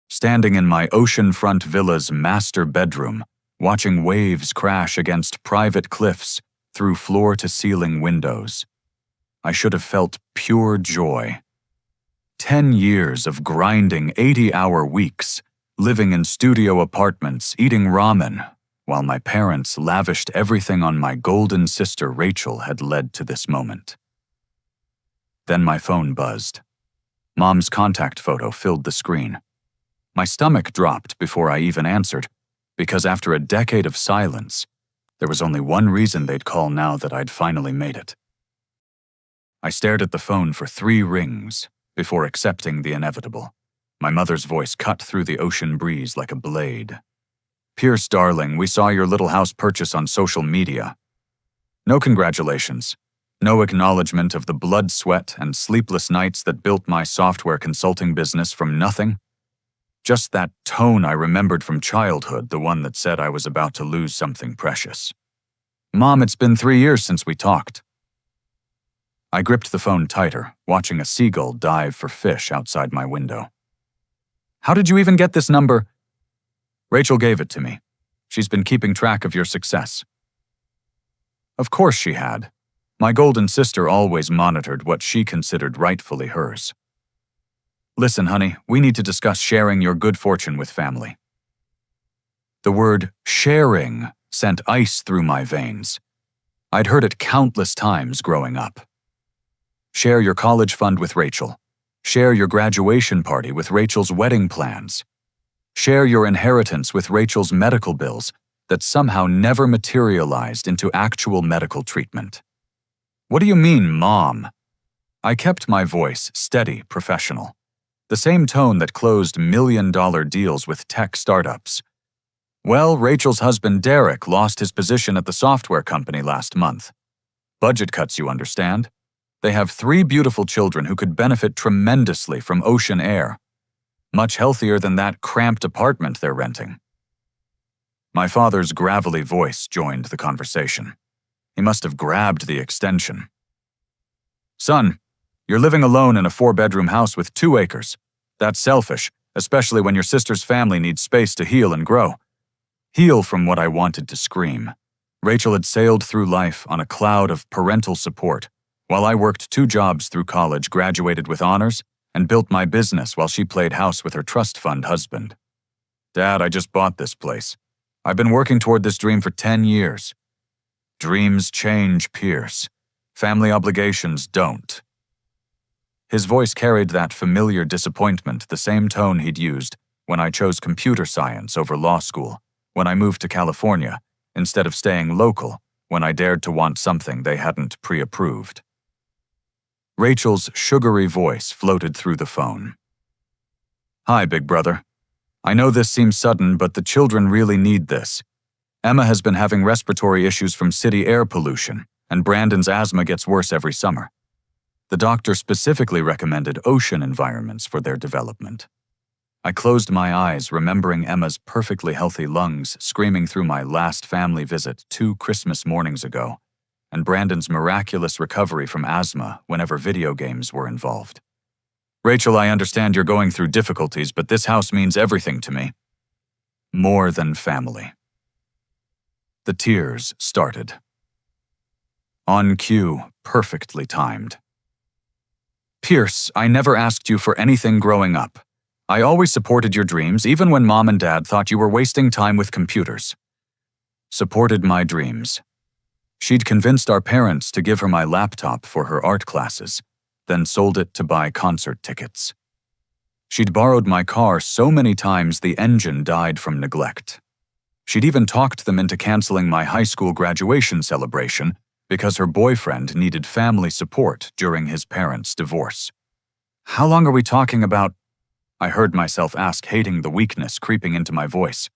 standing in my oceanfront villa's master bedroom, watching waves crash against private cliffs through floor-to-ceiling windows. I should have felt pure joy. 10 years of grinding 80-hour weeks, living in studio apartments, eating ramen, while my parents lavished everything on my golden sister Rachel had led to this moment. Then my phone buzzed. Mom's contact photo filled the screen. My stomach dropped before I even answered, because after a decade of silence, there was only one reason they'd call now that I'd finally made it. I stared at the phone for 3 rings before accepting the inevitable. My mother's voice cut through the ocean breeze like a blade. "Pierce, darling, we saw your little house purchase on social media. No congratulations. No acknowledgement of the blood, sweat, and sleepless nights that built my software consulting business from nothing. Just that tone I remembered from childhood, the one that said I was about to lose something precious. Mom, it's been 3 years since we talked." I gripped the phone tighter, watching a seagull dive for fish outside my window. "How did you even get this number?" "Rachel gave it to me. She's been keeping track of your success." Of course she had. My golden sister always monitored what she considered rightfully hers. "Listen, honey, we need to discuss sharing your good fortune with family." The word sharing sent ice through my veins. I'd heard it countless times growing up. Share your college fund with Rachel. Share your graduation party with Rachel's wedding plans. Share your inheritance with Rachel's medical bills that somehow never materialized into actual medical treatment. "What do you mean, Mom?" I kept my voice steady, professional. The same tone that closed million-dollar deals with tech startups. "Well, Rachel's husband Derek lost his position at the software company last month. Budget cuts, you understand? They have 3 beautiful children who could benefit tremendously from ocean air. Much healthier than that cramped apartment they're renting." My father's gravelly voice joined the conversation. He must have grabbed the extension. "Son, you're living alone in a 4-bedroom house with 2 acres. That's selfish, especially when your sister's family needs space to heal and grow." Heal from what I wanted to scream. Rachel had sailed through life on a cloud of parental support, while I worked 2 jobs through college, graduated with honors, and built my business while she played house with her trust fund husband. "Dad, I just bought this place. I've been working toward this dream for 10 years. Dreams change, Pierce. Family obligations don't." His voice carried that familiar disappointment, the same tone he'd used when I chose computer science over law school, when I moved to California, instead of staying local, when I dared to want something they hadn't pre-approved. Rachel's sugary voice floated through the phone. "Hi, big brother. I know this seems sudden, but the children really need this. Emma has been having respiratory issues from city air pollution, and Brandon's asthma gets worse every summer. The doctor specifically recommended ocean environments for their development." I closed my eyes, remembering Emma's perfectly healthy lungs screaming through my last family visit 2 Christmas mornings ago, and Brandon's miraculous recovery from asthma whenever video games were involved. "Rachel, I understand you're going through difficulties, but this house means everything to me. More than family." The tears started. On cue, perfectly timed. "Pierce, I never asked you for anything growing up. I always supported your dreams, even when Mom and Dad thought you were wasting time with computers." Supported my dreams. She'd convinced our parents to give her my laptop for her art classes, then sold it to buy concert tickets. She'd borrowed my car so many times the engine died from neglect. She'd even talked them into canceling my high school graduation celebration because her boyfriend needed family support during his parents' divorce. "How long are we talking about?" I heard myself ask, hating the weakness creeping into my voice.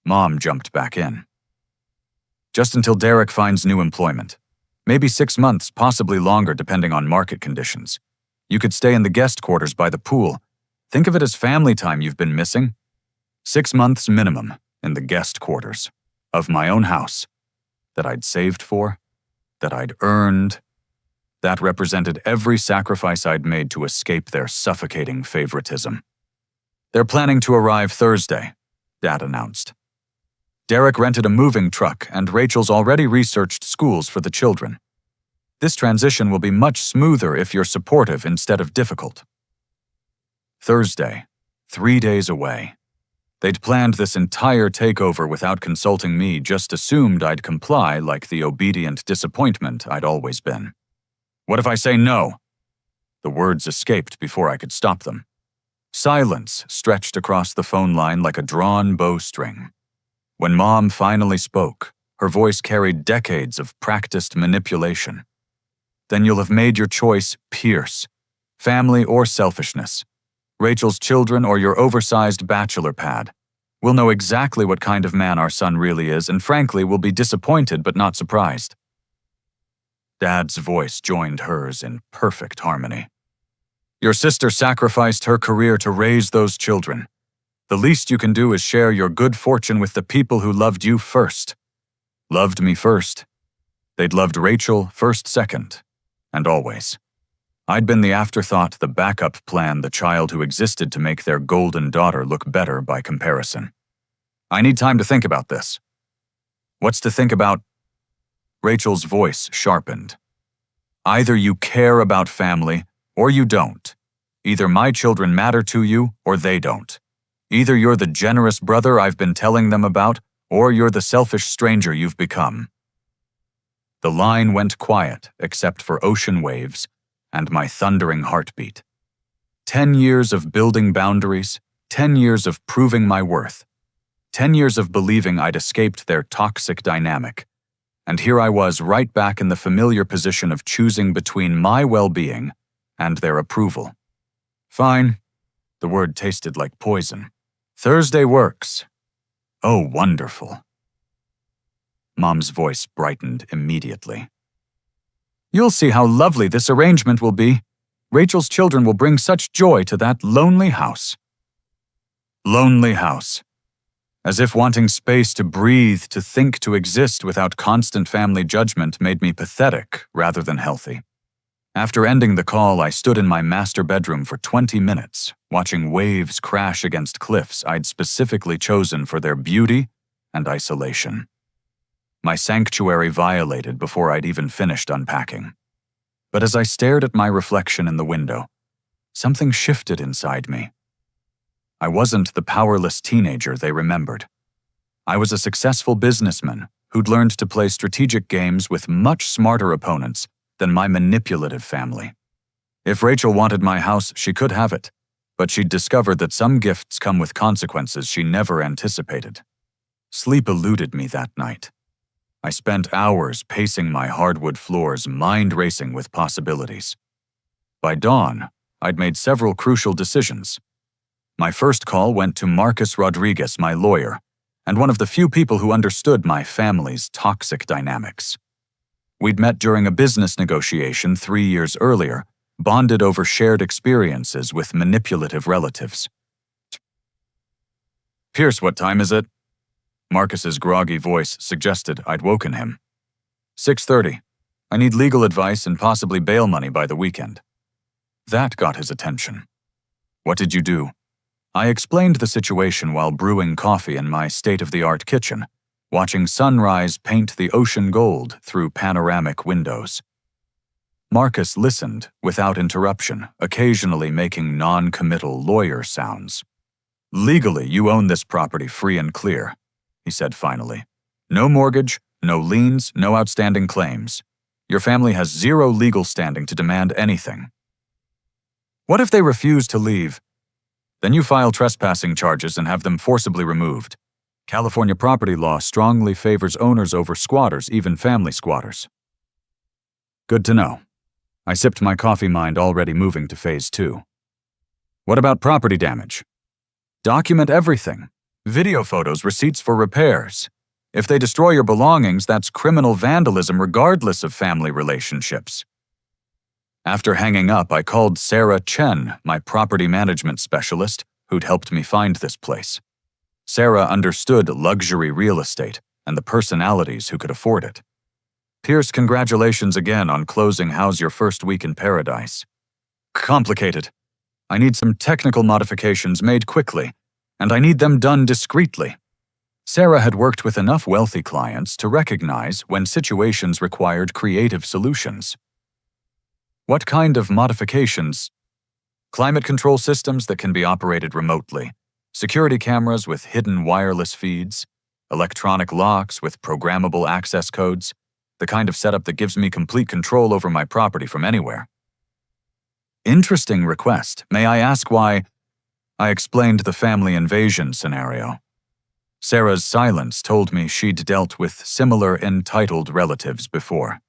Mom jumped back in. "Just until Derek finds new employment. Maybe 6 months, possibly longer depending on market conditions. You could stay in the guest quarters by the pool. Think of it as family time you've been missing. 6 months minimum in the guest quarters of my own house that I'd saved for, that I'd earned, that represented every sacrifice I'd made to escape their suffocating favoritism. They're planning to arrive Thursday, Dad announced. Derek rented a moving truck, and Rachel's already researched schools for the children. This transition will be much smoother if you're supportive instead of difficult. Thursday, 3 days away. They'd planned this entire takeover without consulting me, just assumed I'd comply like the obedient disappointment I'd always been. What if I say no? The words escaped before I could stop them. Silence stretched across the phone line like a drawn bowstring. When Mom finally spoke, her voice carried decades of practiced manipulation. Then you'll have made your choice, Pierce. Family or selfishness. Rachel's children or your oversized bachelor pad. We'll know exactly what kind of man our son really is, and frankly, we'll be disappointed but not surprised. Dad's voice joined hers in perfect harmony. Your sister sacrificed her career to raise those children. The least you can do is share your good fortune with the people who loved you first. Loved me first. They'd loved Rachel first, second, and always. I'd been the afterthought, the backup plan, the child who existed to make their golden daughter look better by comparison. I need time to think about this. What's to think about? Rachel's voice sharpened. Either you care about family, or you don't. Either my children matter to you, or they don't. Either you're the generous brother I've been telling them about, or you're the selfish stranger you've become. The line went quiet, except for ocean waves, and my thundering heartbeat. 10 years of building boundaries, 10 years of proving my worth, 10 years of believing I'd escaped their toxic dynamic. And here I was right back in the familiar position of choosing between my well-being and their approval. Fine. The word tasted like poison. Thursday works. Oh, wonderful. Mom's voice brightened immediately. You'll see how lovely this arrangement will be. Rachel's children will bring such joy to that lonely house. Lonely house. As if wanting space to breathe, to think, to exist without constant family judgment made me pathetic rather than healthy. After ending the call, I stood in my master bedroom for 20 minutes, watching waves crash against cliffs I'd specifically chosen for their beauty and isolation. My sanctuary violated before I'd even finished unpacking. But as I stared at my reflection in the window, something shifted inside me. I wasn't the powerless teenager they remembered. I was a successful businessman who'd learned to play strategic games with much smarter opponents than my manipulative family. If Rachel wanted my house, she could have it, but she'd discovered that some gifts come with consequences she never anticipated. Sleep eluded me that night. I spent hours pacing my hardwood floors, mind racing with possibilities. By dawn, I'd made several crucial decisions. My first call went to Marcus Rodriguez, my lawyer, and one of the few people who understood my family's toxic dynamics. We'd met during a business negotiation 3 years earlier, bonded over shared experiences with manipulative relatives. Pierce, what time is it? Marcus's groggy voice suggested I'd woken him. 6:30. I need legal advice and possibly bail money by the weekend. That got his attention. What did you do? I explained the situation while brewing coffee in my state-of-the-art kitchen, watching sunrise paint the ocean gold through panoramic windows. Marcus listened without interruption, occasionally making non-committal lawyer sounds. Legally, you own this property free and clear, he said finally. No mortgage, no liens, no outstanding claims. Your family has zero legal standing to demand anything. What if they refuse to leave? Then you file trespassing charges and have them forcibly removed. California property law strongly favors owners over squatters, even family squatters. Good to know. I sipped my coffee, mind already moving to phase 2. What about property damage? Document everything. Video photos, receipts for repairs. If they destroy your belongings, that's criminal vandalism regardless of family relationships. After hanging up, I called Sarah Chen, my property management specialist, who'd helped me find this place. Sarah understood luxury real estate and the personalities who could afford it. Pierce, congratulations again on closing How's Your First Week in Paradise. Complicated. I need some technical modifications made quickly, and I need them done discreetly. Sarah had worked with enough wealthy clients to recognize when situations required creative solutions. What kind of modifications? Climate control systems that can be operated remotely, security cameras with hidden wireless feeds, electronic locks with programmable access codes, the kind of setup that gives me complete control over my property from anywhere. Interesting request. May I ask why? I explained the family invasion scenario. Sarah's silence told me she'd dealt with similar entitled relatives before.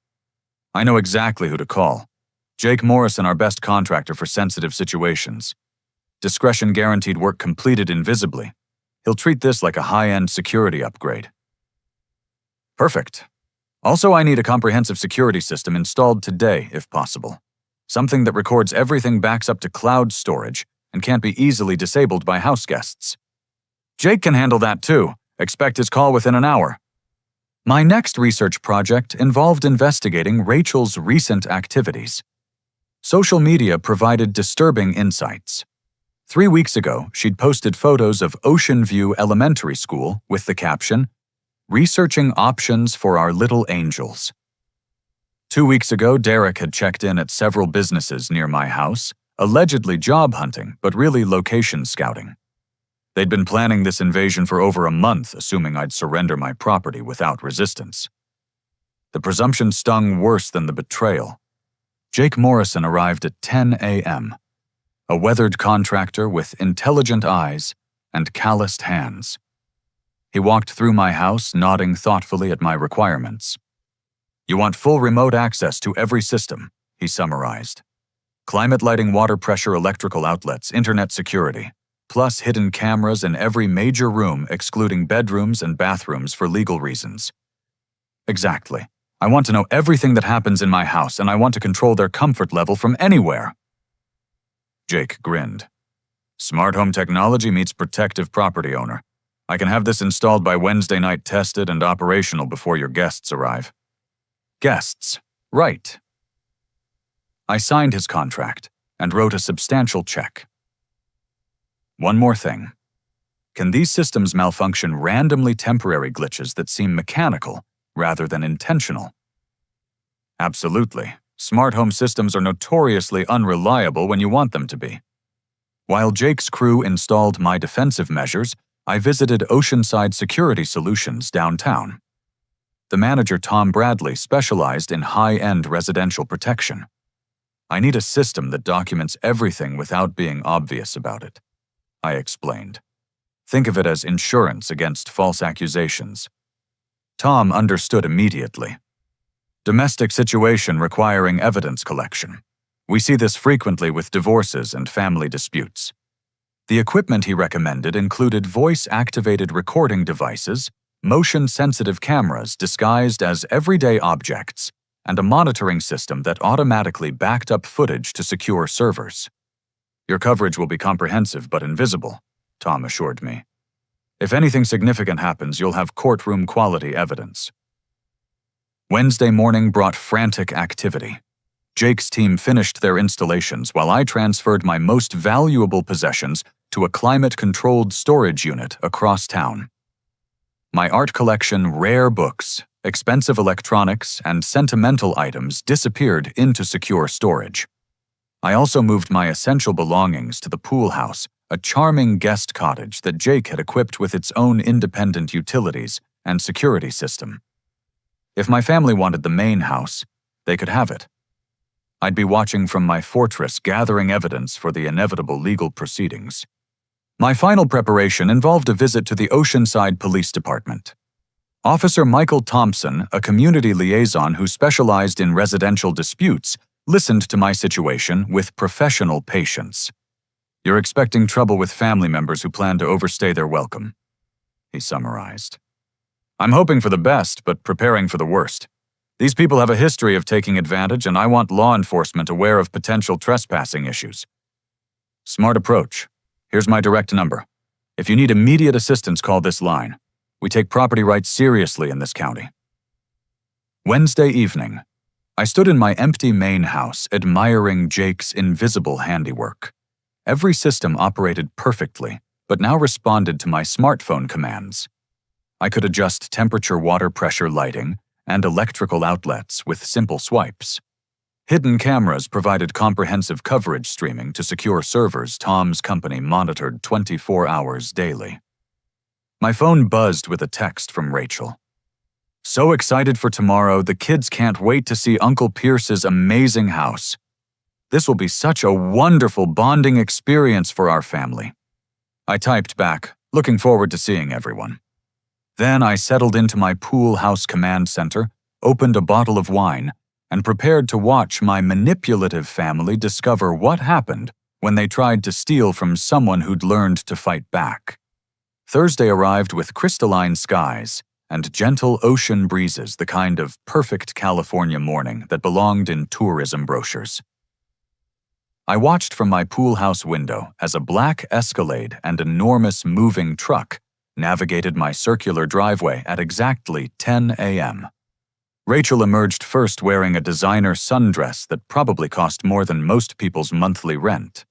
I know exactly who to call. Jake Morrison, our best contractor for sensitive situations. Discretion guaranteed work completed invisibly. He'll treat this like a high-end security upgrade. Perfect. Also, I need a comprehensive security system installed today, if possible. Something that records everything, backs up to cloud storage, and can't be easily disabled by house guests. Jake can handle that too. Expect his call within an hour. My next research project involved investigating Rachel's recent activities. Social media provided disturbing insights. 3 weeks ago, she'd posted photos of Ocean View Elementary School with the caption, "Researching options for our little angels." 2 weeks ago, Derek had checked in at several businesses near my house, allegedly job hunting, but really location scouting. They'd been planning this invasion for over a month, assuming I'd surrender my property without resistance. The presumption stung worse than the betrayal. Jake Morrison arrived at 10 a.m., a weathered contractor with intelligent eyes and calloused hands. He walked through my house, nodding thoughtfully at my requirements. "You want full remote access to every system," he summarized. "Climate lighting, water pressure, electrical outlets, internet security, plus hidden cameras in every major room excluding bedrooms and bathrooms for legal reasons." Exactly. I want to know everything that happens in my house, and I want to control their comfort level from anywhere. Jake grinned. "Smart home technology meets protective property owner. I can have this installed by Wednesday night, tested and operational before your guests arrive." Guests. Right. I signed his contract and wrote a substantial check. One more thing. Can these systems malfunction randomly temporary glitches that seem mechanical rather than intentional? Absolutely. Smart home systems are notoriously unreliable when you want them to be. While Jake's crew installed my defensive measures, I visited Oceanside Security Solutions downtown. The manager, Tom Bradley, specialized in high-end residential protection. "I need a system that documents everything without being obvious about it," I explained. "Think of it as insurance against false accusations." Tom understood immediately. Domestic situation requiring evidence collection. We see this frequently with divorces and family disputes. The equipment he recommended included voice-activated recording devices, motion-sensitive cameras disguised as everyday objects, and a monitoring system that automatically backed up footage to secure servers. "Your coverage will be comprehensive but invisible," Tom assured me. "If anything significant happens, you'll have courtroom-quality evidence." Wednesday morning brought frantic activity. Jake's team finished their installations while I transferred my most valuable possessions to a climate-controlled storage unit across town. My art collection, rare books, expensive electronics, and sentimental items disappeared into secure storage. I also moved my essential belongings to the pool house, a charming guest cottage that Jake had equipped with its own independent utilities and security system. If my family wanted the main house, they could have it. I'd be watching from my fortress, gathering evidence for the inevitable legal proceedings. My final preparation involved a visit to the Oceanside Police Department. Officer Michael Thompson, a community liaison who specialized in residential disputes, listened to my situation with professional patience. "You're expecting trouble with family members who plan to overstay their welcome," he summarized. "I'm hoping for the best, but preparing for the worst. These people have a history of taking advantage, and I want law enforcement aware of potential trespassing issues." "Smart approach. Here's my direct number. If you need immediate assistance, call this line. We take property rights seriously in this county." Wednesday evening, I stood in my empty main house admiring Jake's invisible handiwork. Every system operated perfectly, but now responded to my smartphone commands. I could adjust temperature, water pressure, lighting, and electrical outlets with simple swipes. Hidden cameras provided comprehensive coverage streaming to secure servers Tom's company monitored 24 hours daily. My phone buzzed with a text from Rachel. "So excited for tomorrow, the kids can't wait to see Uncle Pierce's amazing house. This will be such a wonderful bonding experience for our family." I typed back, looking forward to seeing everyone. Then I settled into my pool house command center, opened a bottle of wine, and prepared to watch my manipulative family discover what happened when they tried to steal from someone who'd learned to fight back. Thursday arrived with crystalline skies and gentle ocean breezes, the kind of perfect California morning that belonged in tourism brochures. I watched from my pool house window as a black Escalade and enormous moving truck navigated my circular driveway at exactly 10 a.m. Rachel emerged first wearing a designer sundress that probably cost more than most people's monthly rent.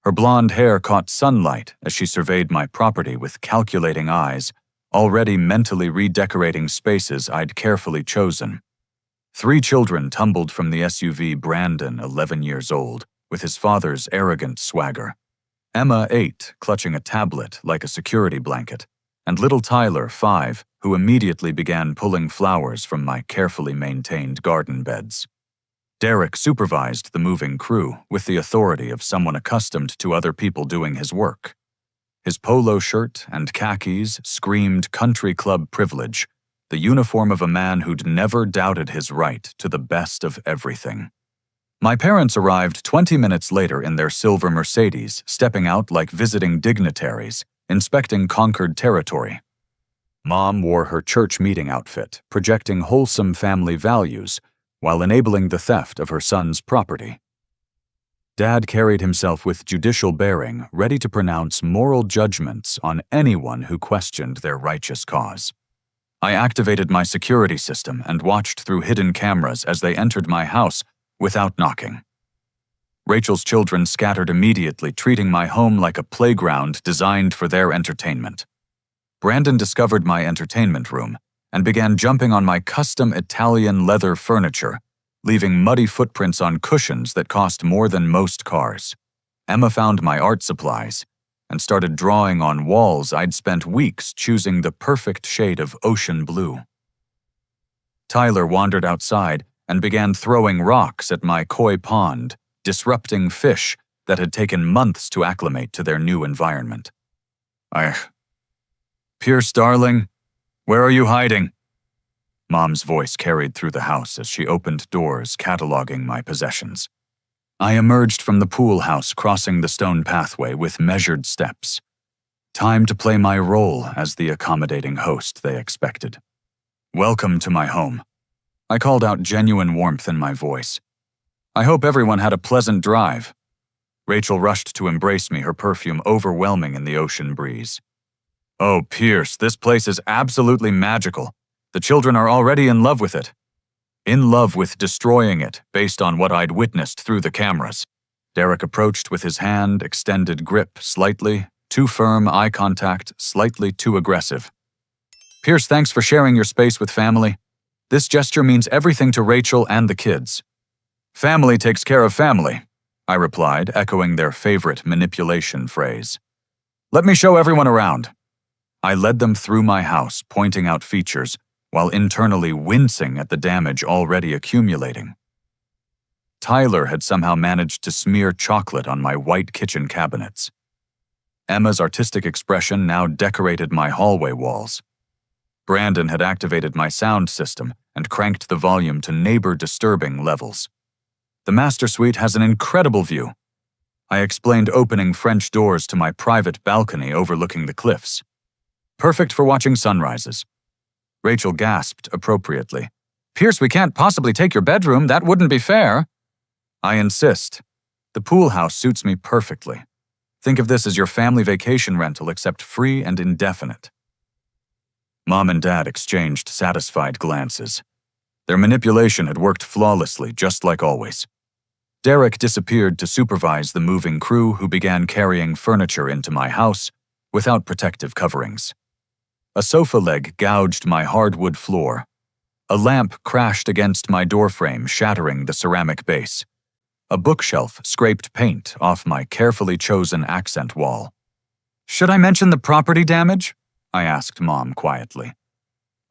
Her blonde hair caught sunlight as she surveyed my property with calculating eyes, already mentally redecorating spaces I'd carefully chosen. 3 children tumbled from the SUV, Brandon, 11 years old, with his father's arrogant swagger. Emma, 8, clutching a tablet like a security blanket, and little Tyler, 5, who immediately began pulling flowers from my carefully maintained garden beds. Derek supervised the moving crew with the authority of someone accustomed to other people doing his work. His polo shirt and khakis screamed country club privilege, the uniform of a man who'd never doubted his right to the best of everything. My parents arrived 20 minutes later in their silver Mercedes, stepping out like visiting dignitaries, inspecting conquered territory. Mom wore her church meeting outfit, projecting wholesome family values, while enabling the theft of her son's property. Dad carried himself with judicial bearing, ready to pronounce moral judgments on anyone who questioned their righteous cause. I activated my security system and watched through hidden cameras as they entered my house without knocking. Rachel's children scattered immediately, treating my home like a playground designed for their entertainment. Brandon discovered my entertainment room and began jumping on my custom Italian leather furniture, leaving muddy footprints on cushions that cost more than most cars. Emma found my art supplies and started drawing on walls I'd spent weeks choosing the perfect shade of ocean blue. Tyler wandered outside and began throwing rocks at my koi pond, disrupting fish that had taken months to acclimate to their new environment. "Pierce, darling, where are you hiding?" Mom's voice carried through the house as she opened doors, cataloging my possessions. I emerged from the pool house, crossing the stone pathway with measured steps. Time to play my role as the accommodating host they expected. "Welcome to my home." I called out, genuine warmth in my voice. "I hope everyone had a pleasant drive." Rachel rushed to embrace me, her perfume overwhelming in the ocean breeze. "Oh, Pierce, this place is absolutely magical. The children are already in love with it." In love with destroying it, based on what I'd witnessed through the cameras. Derek approached with his hand, extended grip, slightly too firm, eye contact, slightly too aggressive. "Pierce, thanks for sharing your space with family. This gesture means everything to Rachel and the kids." "Family takes care of family," I replied, echoing their favorite manipulation phrase. "Let me show everyone around." I led them through my house, pointing out features, while internally wincing at the damage already accumulating. Tyler had somehow managed to smear chocolate on my white kitchen cabinets. Emma's artistic expression now decorated my hallway walls. Brandon had activated my sound system and cranked the volume to neighbor-disturbing levels. "The master suite has an incredible view," I explained, opening French doors to my private balcony overlooking the cliffs. "Perfect for watching sunrises." Rachel gasped appropriately. "Pierce, we can't possibly take your bedroom. That wouldn't be fair." "I insist. The pool house suits me perfectly. Think of this as your family vacation rental, except free and indefinite." Mom and Dad exchanged satisfied glances. Their manipulation had worked flawlessly, just like always. Derek disappeared to supervise the moving crew who began carrying furniture into my house without protective coverings. A sofa leg gouged my hardwood floor. A lamp crashed against my doorframe, shattering the ceramic base. A bookshelf scraped paint off my carefully chosen accent wall. "Should I mention the property damage?" I asked Mom quietly.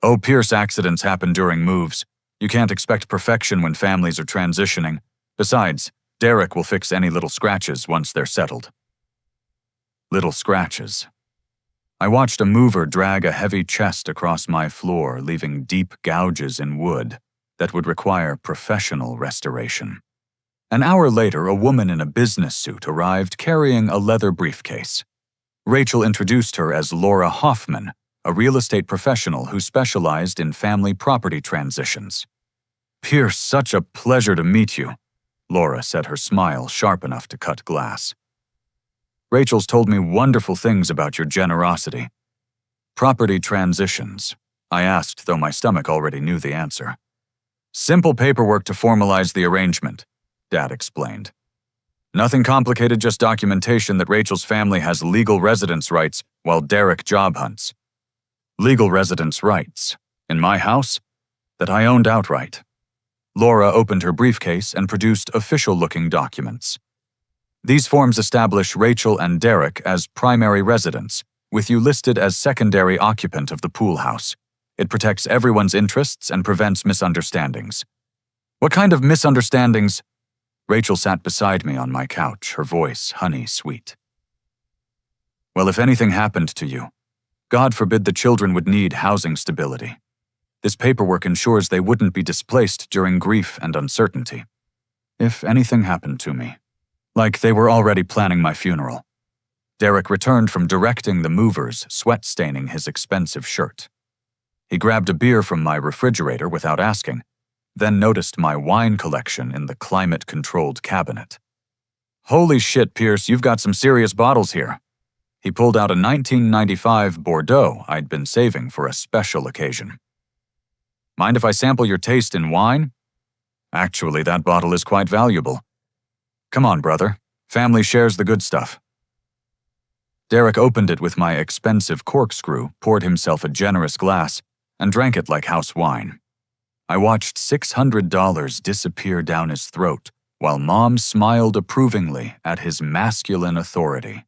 "Oh, Pierce, accidents happen during moves. You can't expect perfection when families are transitioning. Besides, Derek will fix any little scratches once they're settled." Little scratches. I watched a mover drag a heavy chest across my floor, leaving deep gouges in wood that would require professional restoration. An hour later, a woman in a business suit arrived carrying a leather briefcase. Rachel introduced her as Laura Hoffman, a real estate professional who specialized in family property transitions. "Pierce, such a pleasure to meet you," Laura said, her smile sharp enough to cut glass. "Rachel's told me wonderful things about your generosity." "Property transitions?" I asked, though my stomach already knew the answer. "Simple paperwork to formalize the arrangement," Dad explained. "Nothing complicated, just documentation that Rachel's family has legal residence rights while Derek job hunts." "Legal residence rights? In my house?" "That I owned outright." Laura opened her briefcase and produced official-looking documents. "These forms establish Rachel and Derek as primary residents, with you listed as secondary occupant of the pool house. It protects everyone's interests and prevents misunderstandings." "What kind of misunderstandings?" Rachel sat beside me on my couch, her voice honey-sweet. "Well, if anything happened to you, God forbid the children would need housing stability. This paperwork ensures they wouldn't be displaced during grief and uncertainty. If anything happened to me, like they were already planning my funeral." Derek returned from directing the movers, sweat staining his expensive shirt. He grabbed a beer from my refrigerator without asking, then noticed my wine collection in the climate-controlled cabinet. "Holy shit, Pierce, you've got some serious bottles here." He pulled out a 1995 Bordeaux I'd been saving for a special occasion. "Mind if I sample your taste in wine?" "Actually, that bottle is quite valuable." "Come on, brother. Family shares the good stuff." Derek opened it with my expensive corkscrew, poured himself a generous glass, and drank it like house wine. I watched $600 disappear down his throat, while Mom smiled approvingly at his masculine authority.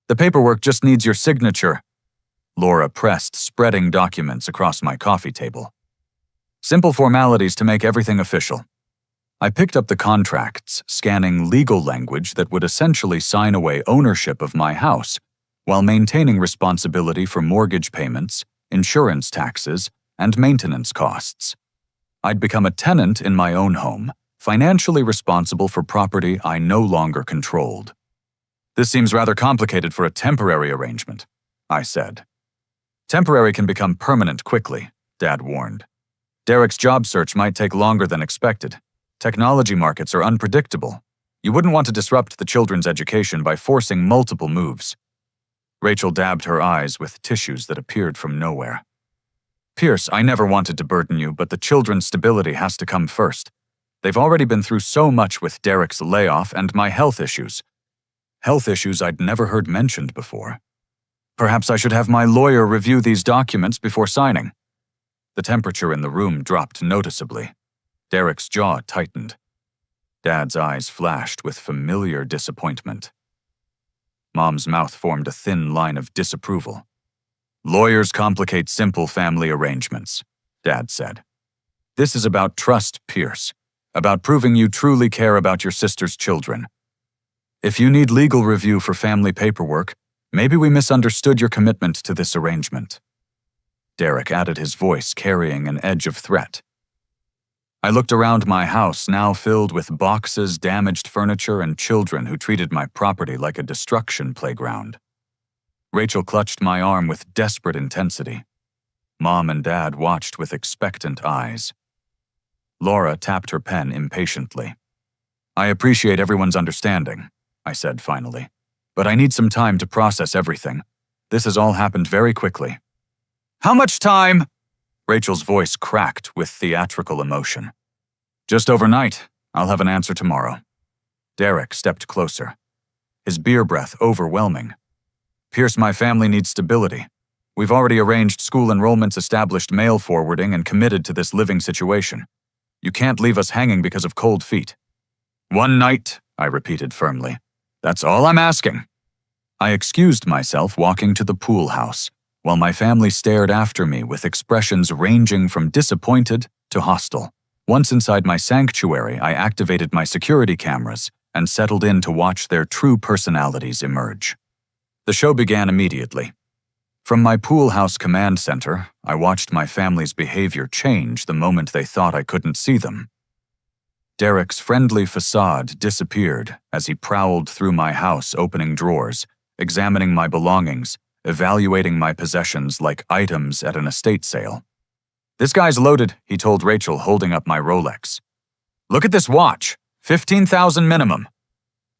"The paperwork just needs your signature." Laura pressed spreading documents across my coffee table. "Simple formalities to make everything official." I picked up the contracts, scanning legal language that would essentially sign away ownership of my house, while maintaining responsibility for mortgage payments, insurance taxes, and maintenance costs. I'd become a tenant in my own home, financially responsible for property I no longer controlled. "This seems rather complicated for a temporary arrangement," I said. "Temporary can become permanent quickly," Dad warned. "Derek's job search might take longer than expected. Technology markets are unpredictable. You wouldn't want to disrupt the children's education by forcing multiple moves." Rachel dabbed her eyes with tissues that appeared from nowhere. "Pierce, I never wanted to burden you, but the children's stability has to come first. They've already been through so much with Derek's layoff and my health issues." Health issues I'd never heard mentioned before. "Perhaps I should have my lawyer review these documents before signing." The temperature in the room dropped noticeably. Derek's jaw tightened. Dad's eyes flashed with familiar disappointment. Mom's mouth formed a thin line of disapproval. "Lawyers complicate simple family arrangements," Dad said. "This is about trust, Pierce, about proving you truly care about your sister's children. If you need legal review for family paperwork, maybe we misunderstood your commitment to this arrangement." Derek added his voice, carrying an edge of threat. I looked around my house, now filled with boxes, damaged furniture, and children who treated my property like a destruction playground. Rachel clutched my arm with desperate intensity. Mom and Dad watched with expectant eyes. Laura tapped her pen impatiently. "I appreciate everyone's understanding," I said finally, "but I need some time to process everything. This has all happened very quickly." "How much time?" Rachel's voice cracked with theatrical emotion. "Just overnight. I'll have an answer tomorrow." Derek stepped closer, his beer breath overwhelming. Pierce, my family needs stability. We've already arranged school enrollments, established mail forwarding, and committed to this living situation. You can't leave us hanging because of cold feet. One night, I repeated firmly. That's all I'm asking. I excused myself, walking to the pool house, while my family stared after me with expressions ranging from disappointed to hostile. Once inside my sanctuary, I activated my security cameras and settled in to watch their true personalities emerge. The show began immediately. From my pool house command center, I watched my family's behavior change the moment they thought I couldn't see them. Derek's friendly facade disappeared as he prowled through my house, opening drawers, examining my belongings, evaluating my possessions like items at an estate sale. This guy's loaded, he told Rachel, holding up my Rolex. Look at this watch, $15,000 minimum.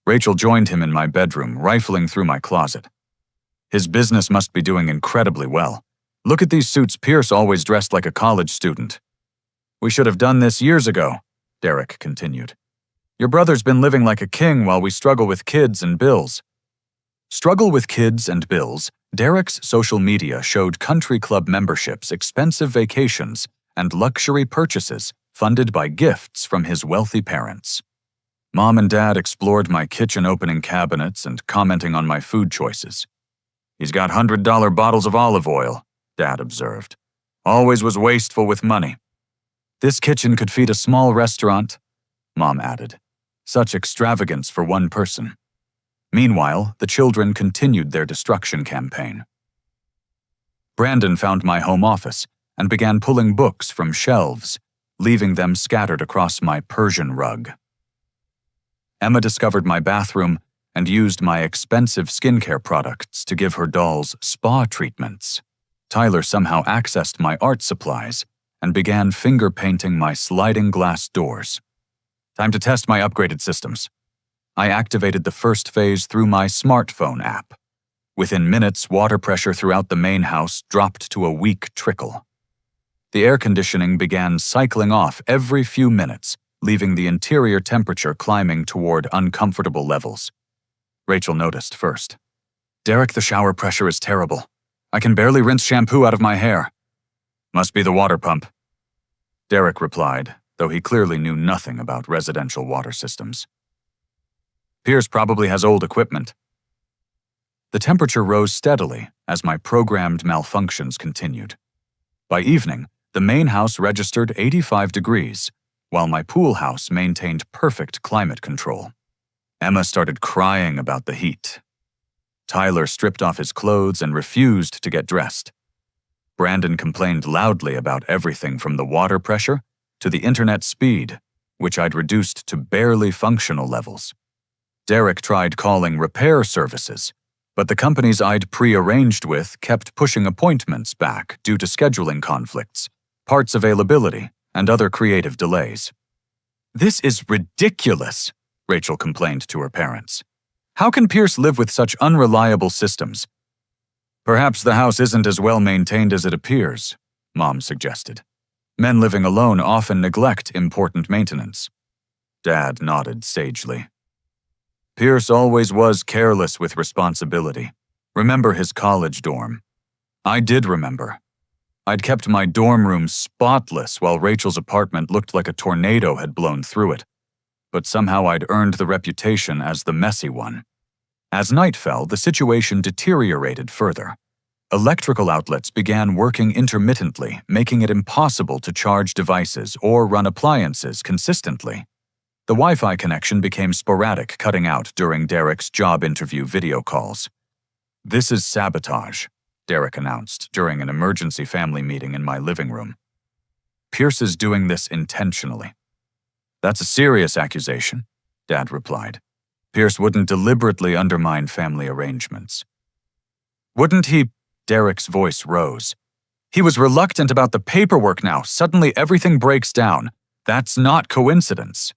Rachel joined him in my bedroom, rifling through my closet. His business must be doing incredibly well. Look at these suits. Pierce always dressed like a college student. We should have done this years ago, Derek continued. Your brother's been living like a king while we struggle with kids and bills. Struggle with kids and bills, Derek's social media showed country club memberships, expensive vacations, and luxury purchases funded by gifts from his wealthy parents. Mom and Dad explored my kitchen, opening cabinets and commenting on my food choices. He's got $100 bottles of olive oil, Dad observed. Always was wasteful with money. This kitchen could feed a small restaurant, Mom added. Such extravagance for one person. Meanwhile, the children continued their destruction campaign. Brandon found my home office and began pulling books from shelves, leaving them scattered across my Persian rug. Emma discovered my bathroom and used my expensive skincare products to give her dolls spa treatments. Tyler somehow accessed my art supplies and began finger painting my sliding glass doors. Time to test my upgraded systems. I activated the first phase through my smartphone app. Within minutes, water pressure throughout the main house dropped to a weak trickle. The air conditioning began cycling off every few minutes, leaving the interior temperature climbing toward uncomfortable levels. Rachel noticed first. Derek, the shower pressure is terrible. I can barely rinse shampoo out of my hair. Must be the water pump. Derek replied, though he clearly knew nothing about residential water systems. Pierce probably has old equipment. The temperature rose steadily as my programmed malfunctions continued. By evening, the main house registered 85 degrees, while my pool house maintained perfect climate control. Emma started crying about the heat. Tyler stripped off his clothes and refused to get dressed. Brandon complained loudly about everything from the water pressure to the internet speed, which I'd reduced to barely functional levels. Derek tried calling repair services, but the companies I'd pre-arranged with kept pushing appointments back due to scheduling conflicts, parts availability, and other creative delays. This is ridiculous, Rachel complained to her parents. How can Pierce live with such unreliable systems? Perhaps the house isn't as well maintained as it appears, Mom suggested. Men living alone often neglect important maintenance. Dad nodded sagely. Pierce always was careless with responsibility. Remember his college dorm? I did remember. I'd kept my dorm room spotless while Rachel's apartment looked like a tornado had blown through it. But somehow I'd earned the reputation as the messy one. As night fell, the situation deteriorated further. Electrical outlets began working intermittently, making it impossible to charge devices or run appliances consistently. The Wi-Fi connection became sporadic, cutting out during Derek's job interview video calls. This is sabotage, Derek announced during an emergency family meeting in my living room. Pierce is doing this intentionally. That's a serious accusation, Dad replied. Pierce wouldn't deliberately undermine family arrangements. Wouldn't he? Derek's voice rose. He was reluctant about the paperwork now. Suddenly everything breaks down. That's not coincidence.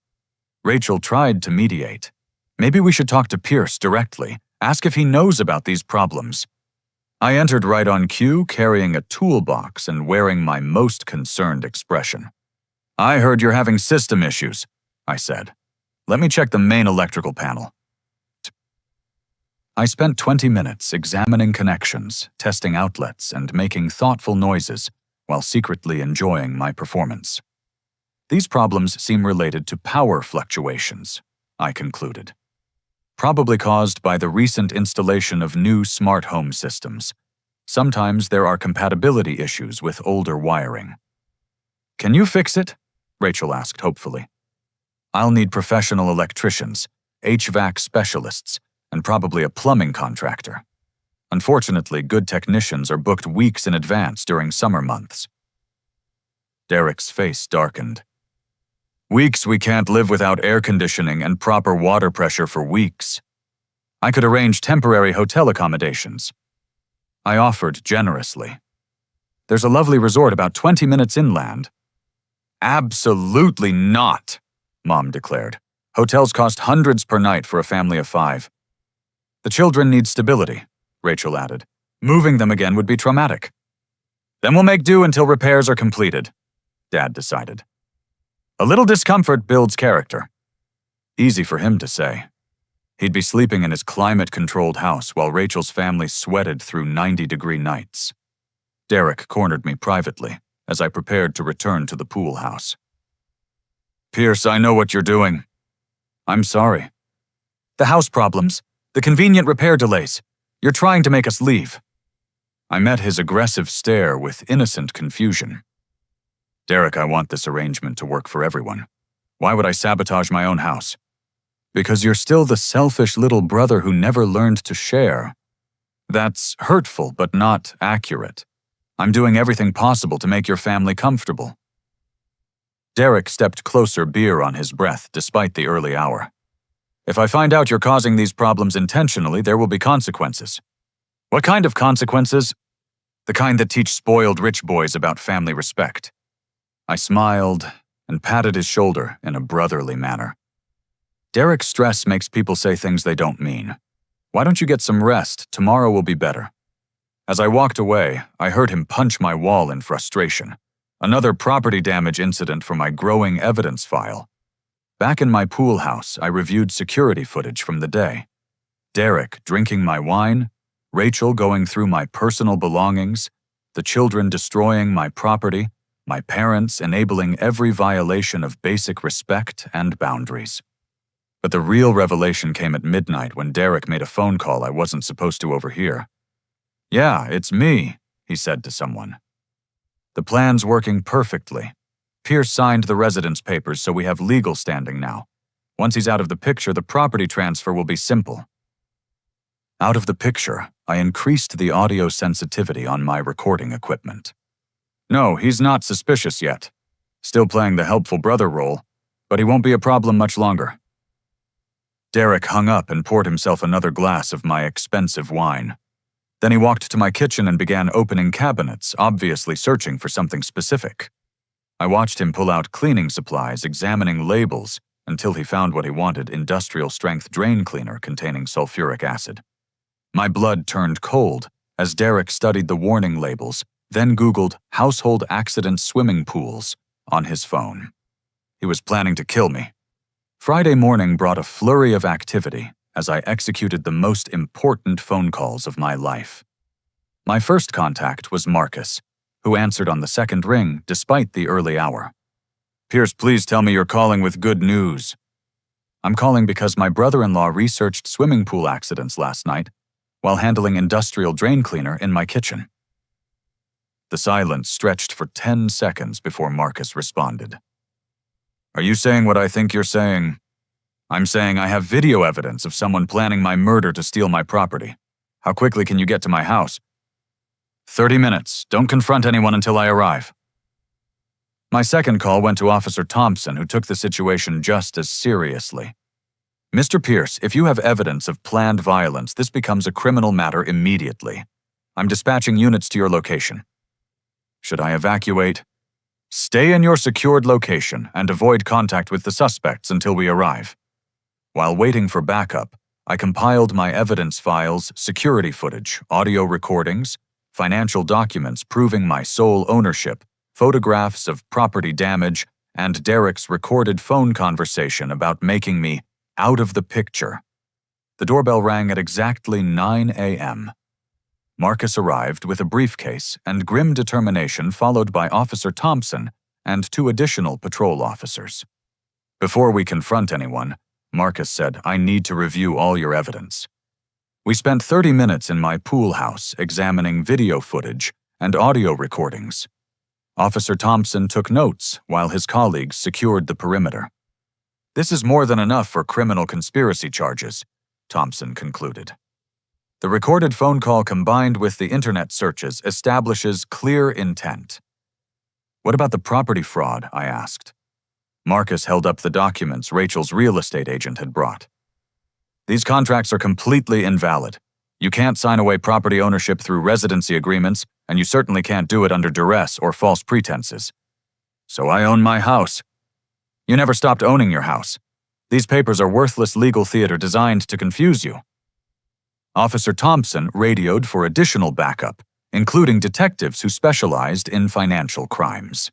Rachel tried to mediate. Maybe we should talk to Pierce directly, ask if he knows about these problems. I entered right on cue, carrying a toolbox and wearing my most concerned expression. I heard you're having system issues, I said. Let me check the main electrical panel. I spent 20 minutes examining connections, testing outlets, and making thoughtful noises while secretly enjoying my performance. These problems seem related to power fluctuations, I concluded. Probably caused by the recent installation of new smart home systems. Sometimes there are compatibility issues with older wiring. Can you fix it? Rachel asked hopefully. I'll need professional electricians, HVAC specialists, and probably a plumbing contractor. Unfortunately, good technicians are booked weeks in advance during summer months. Derek's face darkened. Weeks we can't live without air conditioning and proper water pressure for weeks. I could arrange temporary hotel accommodations. I offered generously. There's a lovely resort about 20 minutes inland. Absolutely not, Mom declared. Hotels cost hundreds per night for a family of 5. The children need stability, Rachel added. Moving them again would be traumatic. Then we'll make do until repairs are completed, Dad decided. A little discomfort builds character. Easy for him to say. He'd be sleeping in his climate-controlled house while Rachel's family sweated through 90-degree nights. Derek cornered me privately as I prepared to return to the pool house. Pierce, I know what you're doing. I'm sorry. The house problems. The convenient repair delays. You're trying to make us leave. I met his aggressive stare with innocent confusion. Derek, I want this arrangement to work for everyone. Why would I sabotage my own house? Because you're still the selfish little brother who never learned to share. That's hurtful, but not accurate. I'm doing everything possible to make your family comfortable. Derek stepped closer, beer on his breath, despite the early hour. If I find out you're causing these problems intentionally, there will be consequences. What kind of consequences? The kind that teach spoiled rich boys about family respect. I smiled and patted his shoulder in a brotherly manner. Derek's stress makes people say things they don't mean. Why don't you get some rest? Tomorrow will be better. As I walked away, I heard him punch my wall in frustration. Another property damage incident for my growing evidence file. Back in my pool house, I reviewed security footage from the day. Derek drinking my wine, Rachel going through my personal belongings, the children destroying my property, my parents enabling every violation of basic respect and boundaries. But the real revelation came at midnight when Derek made a phone call I wasn't supposed to overhear. Yeah, it's me, he said to someone. The plan's working perfectly. Pierce signed the residence papers, so we have legal standing now. Once he's out of the picture, the property transfer will be simple. Out of the picture, I increased the audio sensitivity on my recording equipment. No, he's not suspicious yet. Still playing the helpful brother role, but he won't be a problem much longer. Derek hung up and poured himself another glass of my expensive wine. Then he walked to my kitchen and began opening cabinets, obviously searching for something specific. I watched him pull out cleaning supplies, examining labels, until he found what he wanted, industrial-strength drain cleaner containing sulfuric acid. My blood turned cold as Derek studied the warning labels, then Googled household accident swimming pools on his phone. He was planning to kill me. Friday morning brought a flurry of activity as I executed the most important phone calls of my life. My first contact was Marcus, who answered on the second ring despite the early hour. Pierce, please tell me you're calling with good news. I'm calling because my brother-in-law researched swimming pool accidents last night while handling industrial drain cleaner in my kitchen. The silence stretched for 10 seconds before Marcus responded. Are you saying what I think you're saying? I'm saying I have video evidence of someone planning my murder to steal my property. How quickly can you get to my house? 30 minutes. Don't confront anyone until I arrive. My second call went to Officer Thompson, who took the situation just as seriously. Mr. Pierce, if you have evidence of planned violence, this becomes a criminal matter immediately. I'm dispatching units to your location. Should I evacuate? Stay in your secured location and avoid contact with the suspects until we arrive. While waiting for backup, I compiled my evidence files, security footage, audio recordings, financial documents proving my sole ownership, photographs of property damage, and Derek's recorded phone conversation about making me out of the picture. The doorbell rang at exactly 9 a.m. Marcus arrived with a briefcase and grim determination, followed by Officer Thompson and 2 additional patrol officers. Before we confront anyone, Marcus said, "I need to review all your evidence." We spent 30 minutes in my pool house examining video footage and audio recordings. Officer Thompson took notes while his colleagues secured the perimeter. "This is more than enough for criminal conspiracy charges," Thompson concluded. "The recorded phone call combined with the internet searches establishes clear intent." "What about the property fraud?" I asked. Marcus held up the documents Rachel's real estate agent had brought. "These contracts are completely invalid. You can't sign away property ownership through residency agreements, and you certainly can't do it under duress or false pretenses." "So I own my house." "You never stopped owning your house. These papers are worthless legal theater designed to confuse you." Officer Thompson radioed for additional backup, including detectives who specialized in financial crimes.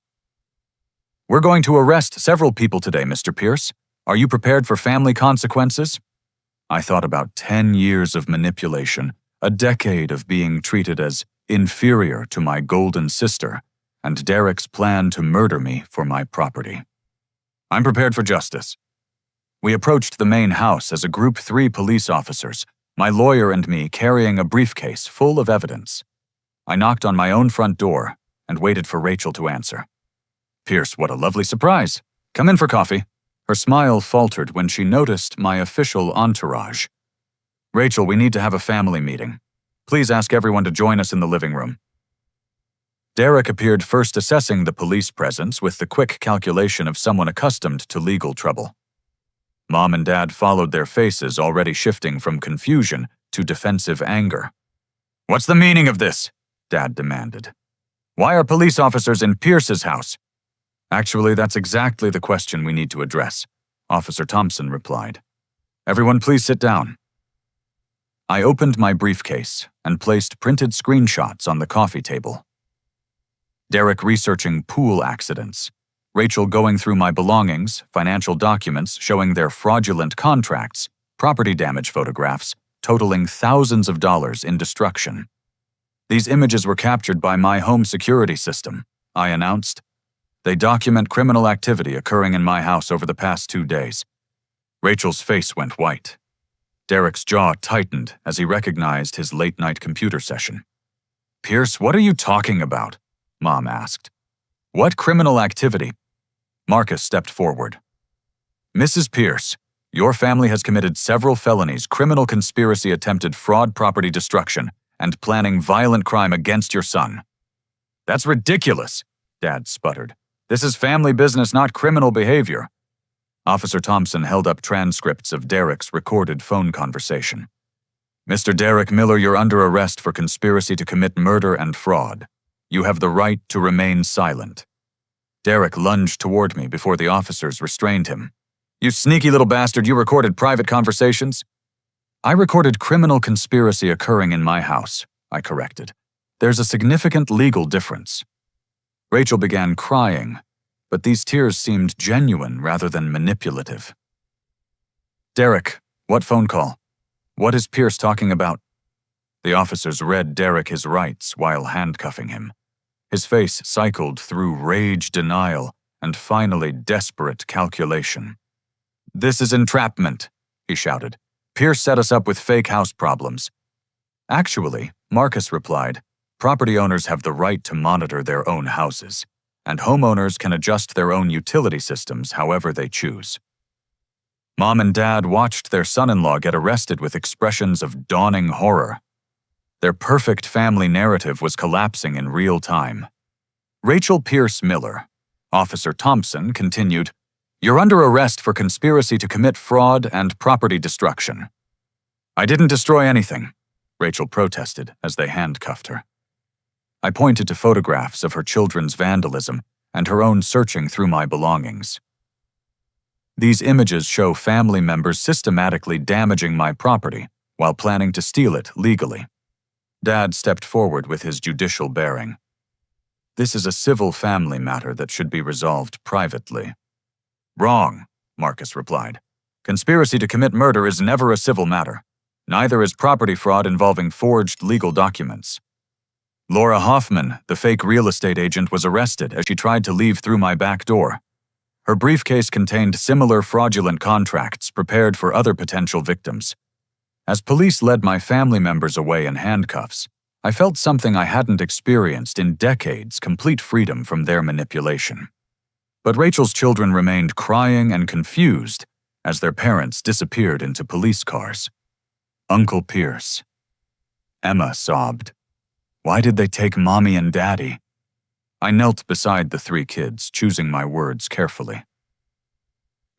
"We're going to arrest several people today, Mr. Pierce. Are you prepared for family consequences?" I thought about 10 years of manipulation, a decade of being treated as inferior to my golden sister, and Derek's plan to murder me for my property. "I'm prepared for justice." We approached the main house as a Group 3 police officers, my lawyer and me carrying a briefcase full of evidence. I knocked on my own front door and waited for Rachel to answer. "Pierce, what a lovely surprise. Come in for coffee." Her smile faltered when she noticed my official entourage. "Rachel, we need to have a family meeting. Please ask everyone to join us in the living room." Derek appeared first, assessing the police presence with the quick calculation of someone accustomed to legal trouble. Mom and Dad followed, their faces already shifting from confusion to defensive anger. "What's the meaning of this?" Dad demanded. "Why are police officers in Pierce's house?" "Actually, that's exactly the question we need to address," Officer Thompson replied. "Everyone, please sit down." I opened my briefcase and placed printed screenshots on the coffee table. Derek researching pool accidents, Rachel going through my belongings, financial documents showing their fraudulent contracts, property damage photographs, totaling thousands of dollars in destruction. "These images were captured by my home security system," I announced. "They document criminal activity occurring in my house over the past 2 days." Rachel's face went white. Derek's jaw tightened as he recognized his late-night computer session. "Pierce, what are you talking about?" Mom asked. "What criminal activity?" Marcus stepped forward. "Mrs. Pierce, your family has committed several felonies, criminal conspiracy, attempted fraud, property destruction, and planning violent crime against your son." "That's ridiculous," Dad sputtered. "This is family business, not criminal behavior." Officer Thompson held up transcripts of Derek's recorded phone conversation. "Mr. Derek Miller, you're under arrest for conspiracy to commit murder and fraud. You have the right to remain silent." Derek lunged toward me before the officers restrained him. "You sneaky little bastard, you recorded private conversations?" "I recorded criminal conspiracy occurring in my house," I corrected. "There's a significant legal difference." Rachel began crying, but these tears seemed genuine rather than manipulative. "Derek, what phone call? What is Pierce talking about?" The officers read Derek his rights while handcuffing him. His face cycled through rage, denial, and finally desperate calculation. "This is entrapment," he shouted. "Pierce set us up with fake house problems." "Actually," Marcus replied, "property owners have the right to monitor their own houses, and homeowners can adjust their own utility systems however they choose." Mom and Dad watched their son-in-law get arrested with expressions of dawning horror. Their perfect family narrative was collapsing in real time. "Rachel Pierce Miller," Officer Thompson continued, "you're under arrest for conspiracy to commit fraud and property destruction." "I didn't destroy anything," Rachel protested as they handcuffed her. I pointed to photographs of her children's vandalism and her own searching through my belongings. These images show family members systematically damaging my property while planning to steal it legally. Dad stepped forward with his judicial bearing. This is a civil family matter that should be resolved privately." "Wrong," Marcus replied. "Conspiracy to commit murder is never a civil matter. Neither is property fraud involving forged legal documents." Laura Hoffman, the fake real estate agent, was arrested as she tried to leave through my back door. Her briefcase contained similar fraudulent contracts prepared for other potential victims. As police led my family members away in handcuffs, I felt something I hadn't experienced in decades: complete freedom from their manipulation. But Rachel's children remained crying and confused as their parents disappeared into police cars. "Uncle Pierce." Emma sobbed. "Why did they take Mommy and Daddy?" I knelt beside the three kids, choosing my words carefully.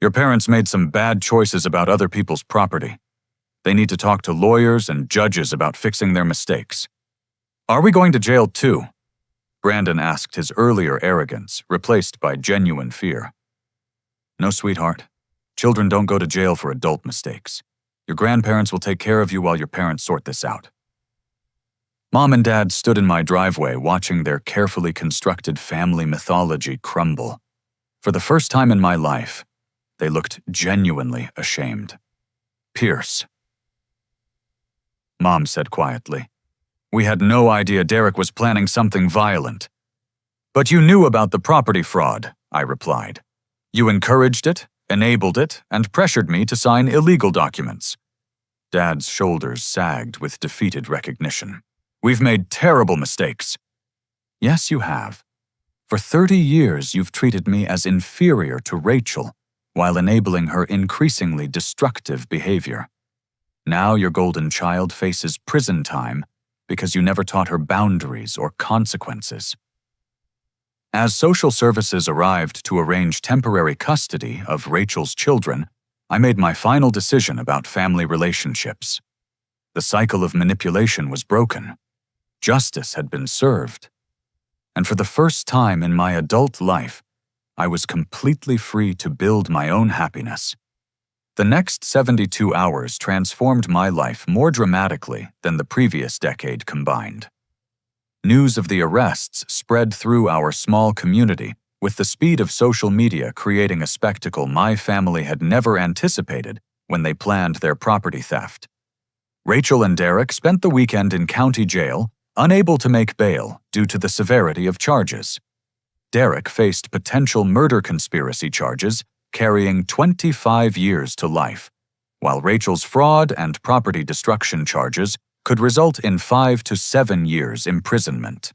"Your parents made some bad choices about other people's property. They need to talk to lawyers and judges about fixing their mistakes." "Are we going to jail too?" Brandon asked, his earlier arrogance replaced by genuine fear. "No, sweetheart. Children don't go to jail for adult mistakes. Your grandparents will take care of you while your parents sort this out." Mom and Dad stood in my driveway watching their carefully constructed family mythology crumble. For the first time in my life, they looked genuinely ashamed. "Pierce," Mom said quietly. "We had no idea Derek was planning something violent." "But you knew about the property fraud," I replied. "You encouraged it, enabled it, and pressured me to sign illegal documents." Dad's shoulders sagged with defeated recognition. "We've made terrible mistakes." "Yes, you have. For 30 years, you've treated me as inferior to Rachel, while enabling her increasingly destructive behavior. Now your golden child faces prison time because you never taught her boundaries or consequences." As social services arrived to arrange temporary custody of Rachel's children, I made my final decision about family relationships. The cycle of manipulation was broken. Justice had been served. And for the first time in my adult life, I was completely free to build my own happiness. The next 72 hours transformed my life more dramatically than the previous decade combined. News of the arrests spread through our small community with the speed of social media, creating a spectacle my family had never anticipated when they planned their property theft. Rachel and Derek spent the weekend in county jail, unable to make bail due to the severity of charges. Derek faced potential murder conspiracy charges, carrying 25 years to life, while Rachel's fraud and property destruction charges could result in 5 to 7 years imprisonment.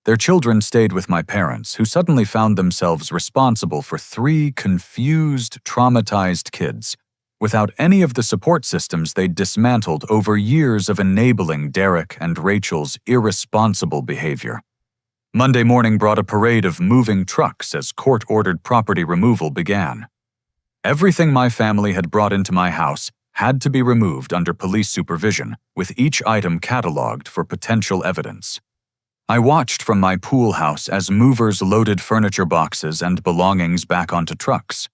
Their children stayed with my parents, who suddenly found themselves responsible for 3 confused, traumatized kids, without any of the support systems they'd dismantled over years of enabling Derek and Rachel's irresponsible behavior. Monday morning brought a parade of moving trucks as court-ordered property removal began. Everything my family had brought into my house had to be removed under police supervision, with each item cataloged for potential evidence. I watched from my pool house as movers loaded furniture boxes and belongings back onto trucks.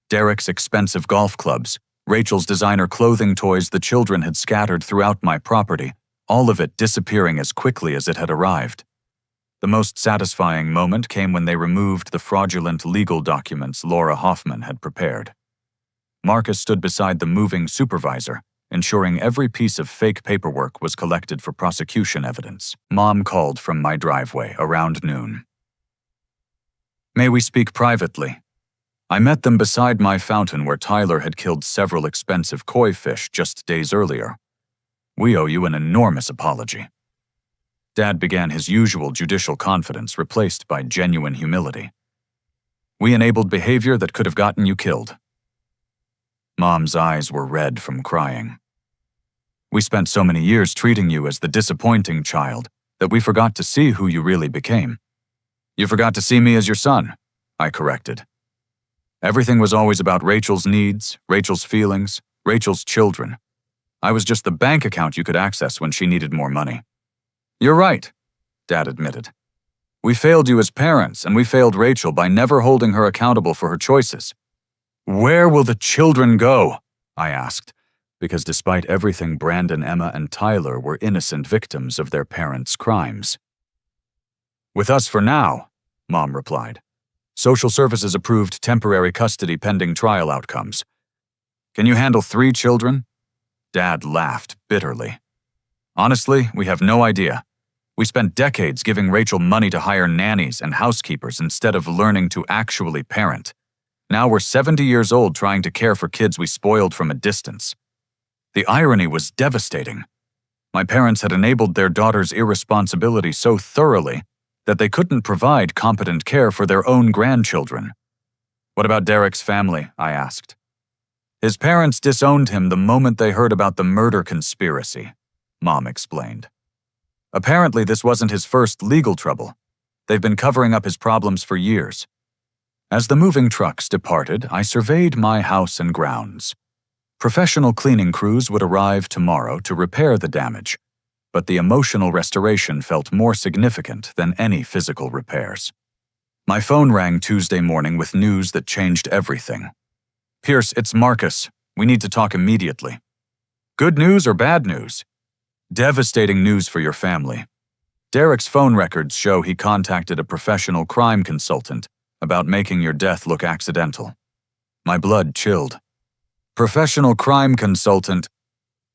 Derek's expensive golf clubs, Rachel's designer clothing toys the children had scattered throughout my property, all of it disappearing as quickly as it had arrived. The most satisfying moment came when they removed the fraudulent legal documents Laura Hoffman had prepared. Marcus stood beside the moving supervisor, ensuring every piece of fake paperwork was collected for prosecution evidence. Mom called from my driveway around noon. "May we speak privately?" I met them beside my fountain where Tyler had killed several expensive koi fish just days earlier. "We owe you an enormous apology." Dad began his usual judicial confidence, replaced by genuine humility. "We enabled behavior that could have gotten you killed." Mom's eyes were red from crying. "We spent so many years treating you as the disappointing child that we forgot to see who you really became." "You forgot to see me as your son," I corrected. "Everything was always about Rachel's needs, Rachel's feelings, Rachel's children. I was just the bank account you could access when she needed more money." "You're right," Dad admitted. "We failed you as parents, and we failed Rachel by never holding her accountable for her choices." "Where will the children go?" I asked, because despite everything, Brandon, Emma, and Tyler were innocent victims of their parents' crimes. With us for now, Mom replied. Social services approved temporary custody pending trial outcomes. Can you handle 3 children? Dad laughed bitterly. Honestly, we have no idea. We spent decades giving Rachel money to hire nannies and housekeepers instead of learning to actually parent. Now we're 70 years old trying to care for kids we spoiled from a distance. The irony was devastating. My parents had enabled their daughter's irresponsibility so thoroughly that they couldn't provide competent care for their own grandchildren. What about Derek's family? I asked. His parents disowned him the moment they heard about the murder conspiracy, Mom explained. Apparently, this wasn't his first legal trouble. They've been covering up his problems for years. As the moving trucks departed, I surveyed my house and grounds. Professional cleaning crews would arrive tomorrow to repair the damage, but the emotional restoration felt more significant than any physical repairs. My phone rang Tuesday morning with news that changed everything. Pierce, it's Marcus. We need to talk immediately. Good news or bad news? Devastating news for your family. Derek's phone records show he contacted a professional crime consultant about making your death look accidental. My blood chilled. Professional crime consultant?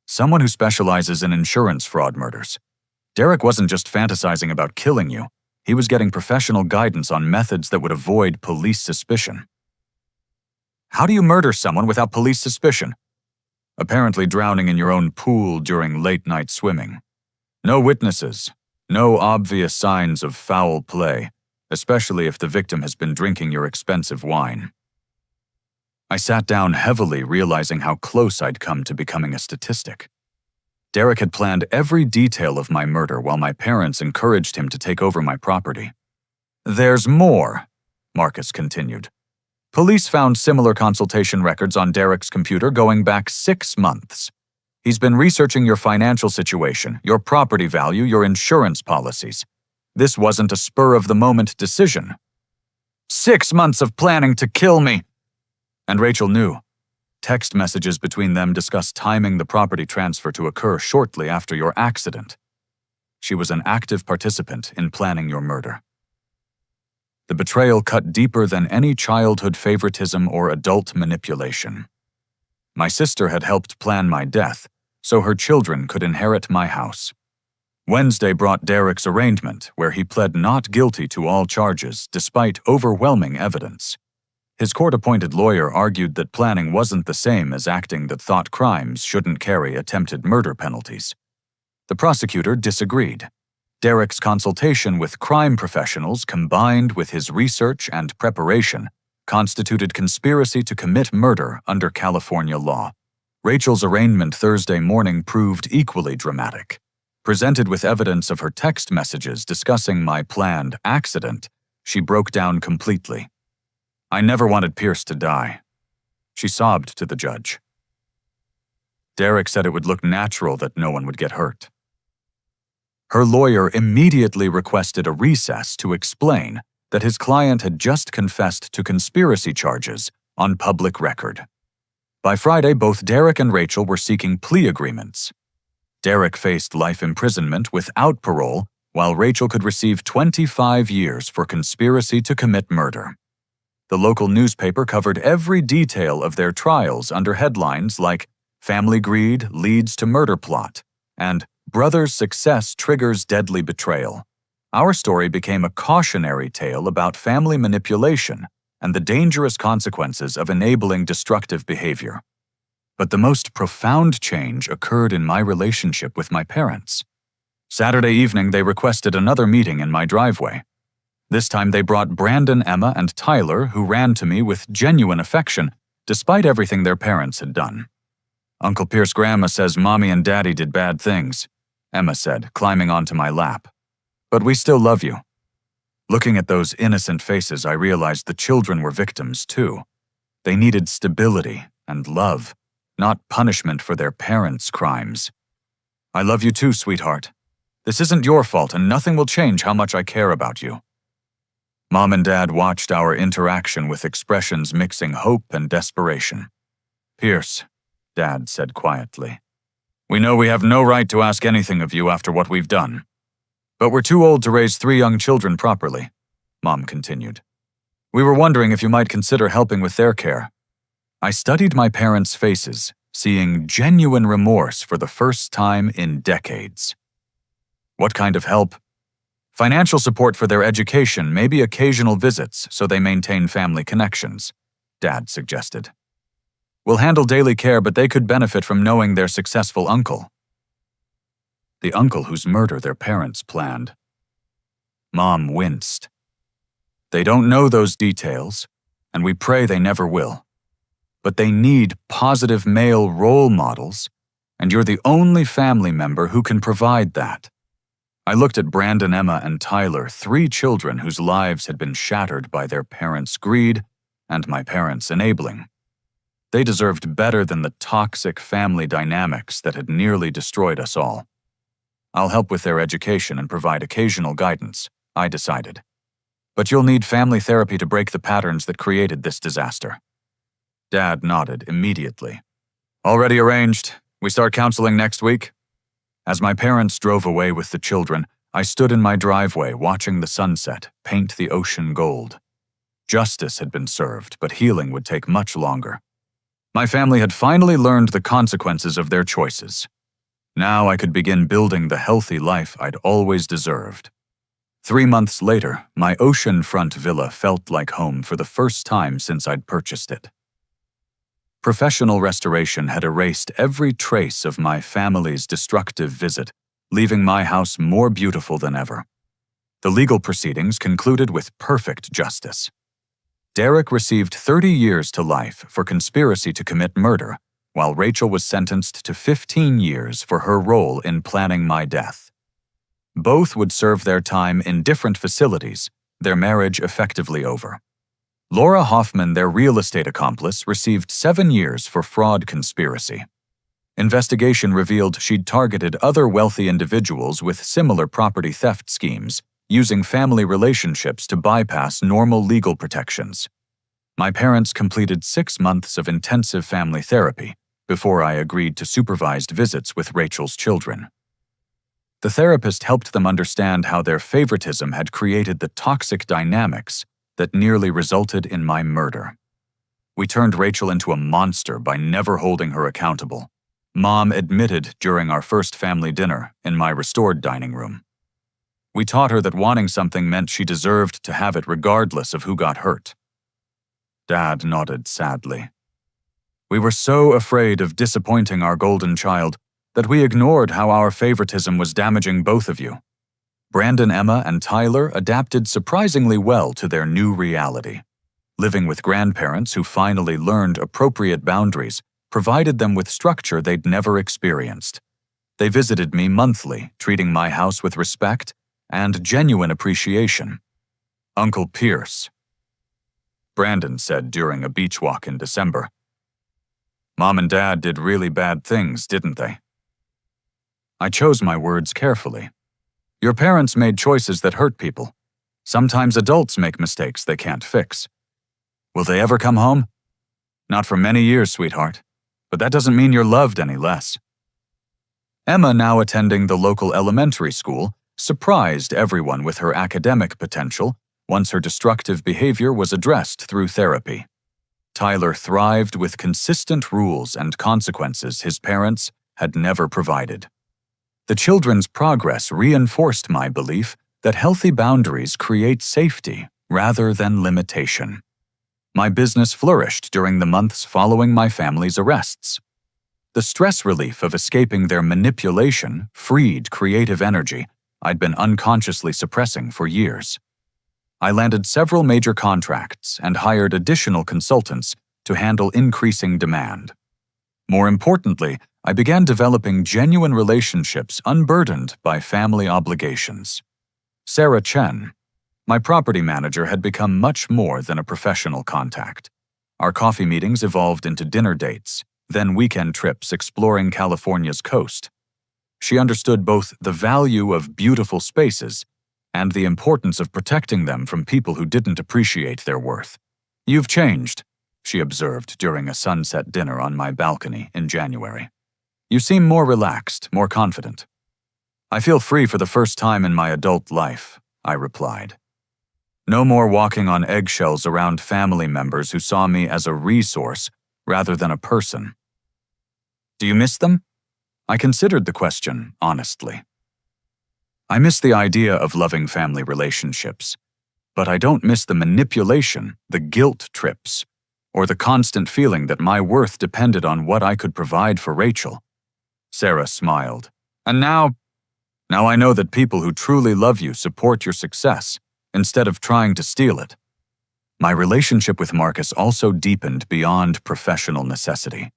Someone who specializes in insurance fraud murders. Derek wasn't just fantasizing about killing you. He was getting professional guidance on methods that would avoid police suspicion. How do you murder someone without police suspicion? Apparently drowning in your own pool during late-night swimming. No witnesses, no obvious signs of foul play, especially if the victim has been drinking your expensive wine. I sat down heavily, realizing how close I'd come to becoming a statistic. Derek had planned every detail of my murder while my parents encouraged him to take over my property. There's more, Marcus continued. Police found similar consultation records on Derek's computer going back 6 months. He's been researching your financial situation, your property value, your insurance policies. This wasn't a spur-of-the-moment decision. 6 months of planning to kill me! And Rachel knew. Text messages between them discussed timing the property transfer to occur shortly after your accident. She was an active participant in planning your murder. The betrayal cut deeper than any childhood favoritism or adult manipulation. My sister had helped plan my death, so her children could inherit my house. Wednesday brought Derek's arraignment, where he pled not guilty to all charges despite overwhelming evidence. His court-appointed lawyer argued that planning wasn't the same as acting that thought crimes shouldn't carry attempted murder penalties. The prosecutor disagreed. Derek's consultation with crime professionals combined with his research and preparation constituted conspiracy to commit murder under California law. Rachel's arraignment Thursday morning proved equally dramatic. Presented with evidence of her text messages discussing my planned accident, she broke down completely. I never wanted Pierce to die. She sobbed to the judge. Derek said it would look natural that no one would get hurt. Her lawyer immediately requested a recess to explain that his client had just confessed to conspiracy charges on public record. By Friday, both Derek and Rachel were seeking plea agreements. Derek faced life imprisonment without parole, while Rachel could receive 25 years for conspiracy to commit murder. The local newspaper covered every detail of their trials under headlines like "Family Greed Leads to Murder Plot" and "Brother's Success Triggers Deadly Betrayal." Our story became a cautionary tale about family manipulation and the dangerous consequences of enabling destructive behavior. But the most profound change occurred in my relationship with my parents. Saturday evening, they requested another meeting in my driveway. This time they brought Brandon, Emma, and Tyler, who ran to me with genuine affection, despite everything their parents had done. Uncle Pierce's grandma says Mommy and Daddy did bad things, Emma said, climbing onto my lap. But we still love you. Looking at those innocent faces, I realized the children were victims too. They needed stability and love, not punishment for their parents' crimes. I love you too, sweetheart. This isn't your fault, and nothing will change how much I care about you. Mom and Dad watched our interaction with expressions mixing hope and desperation. Pierce, Dad said quietly, we know we have no right to ask anything of you after what we've done. But we're too old to raise 3 young children properly, Mom continued. We were wondering if you might consider helping with their care. I studied my parents' faces, seeing genuine remorse for the first time in decades. What kind of help? Financial support for their education, maybe occasional visits so they maintain family connections, Dad suggested. We'll handle daily care, but they could benefit from knowing their successful uncle. The uncle whose murder their parents planned. Mom winced. They don't know those details, and we pray they never will. But they need positive male role models, and you're the only family member who can provide that. I looked at Brandon, Emma, and Tyler, 3 children whose lives had been shattered by their parents' greed and my parents' enabling. They deserved better than the toxic family dynamics that had nearly destroyed us all. I'll help with their education and provide occasional guidance, I decided. But you'll need family therapy to break the patterns that created this disaster. Dad nodded immediately. Already arranged. We start counseling next week. As my parents drove away with the children, I stood in my driveway watching the sunset paint the ocean gold. Justice had been served, but healing would take much longer. My family had finally learned the consequences of their choices. Now I could begin building the healthy life I'd always deserved. 3 months later, my oceanfront villa felt like home for the first time since I'd purchased it. Professional restoration had erased every trace of my family's destructive visit, leaving my house more beautiful than ever. The legal proceedings concluded with perfect justice. Derek received 30 years to life for conspiracy to commit murder, while Rachel was sentenced to 15 years for her role in planning my death. Both would serve their time in different facilities, their marriage effectively over. Laura Hoffman, their real estate accomplice, received 7 years for fraud conspiracy. Investigation revealed she'd targeted other wealthy individuals with similar property theft schemes, using family relationships to bypass normal legal protections. My parents completed 6 months of intensive family therapy before I agreed to supervised visits with Rachel's children. The therapist helped them understand how their favoritism had created the toxic dynamics that nearly resulted in my murder. We turned Rachel into a monster by never holding her accountable. Mom admitted during our first family dinner in my restored dining room. We taught her that wanting something meant she deserved to have it regardless of who got hurt. Dad nodded sadly. We were so afraid of disappointing our golden child that we ignored how our favoritism was damaging both of you. Brandon, Emma, and Tyler adapted surprisingly well to their new reality. Living with grandparents who finally learned appropriate boundaries provided them with structure they'd never experienced. They visited me monthly, treating my house with respect and genuine appreciation. Uncle Pierce, Brandon said during a beach walk in December. Mom and Dad did really bad things, didn't they? I chose my words carefully. Your parents made choices that hurt people. Sometimes adults make mistakes they can't fix. Will they ever come home? Not for many years, sweetheart. But that doesn't mean you're loved any less. Emma, now attending the local elementary school, surprised everyone with her academic potential once her destructive behavior was addressed through therapy. Tyler thrived with consistent rules and consequences his parents had never provided. The children's progress reinforced my belief that healthy boundaries create safety rather than limitation. My business flourished during the months following my family's arrests. The stress relief of escaping their manipulation freed creative energy I'd been unconsciously suppressing for years. I landed several major contracts and hired additional consultants to handle increasing demand. More importantly, I began developing genuine relationships unburdened by family obligations. Sarah Chen, my property manager, had become much more than a professional contact. Our coffee meetings evolved into dinner dates, then weekend trips exploring California's coast. She understood both the value of beautiful spaces and the importance of protecting them from people who didn't appreciate their worth. You've changed, she observed during a sunset dinner on my balcony in January. You seem more relaxed, more confident. I feel free for the first time in my adult life, I replied. No more walking on eggshells around family members who saw me as a resource rather than a person. Do you miss them? I considered the question honestly. I miss the idea of loving family relationships, but I don't miss the manipulation, the guilt trips, or the constant feeling that my worth depended on what I could provide for Rachel. Sarah smiled. And now I know that people who truly love you support your success, instead of trying to steal it. My relationship with Marcus also deepened beyond professional necessity.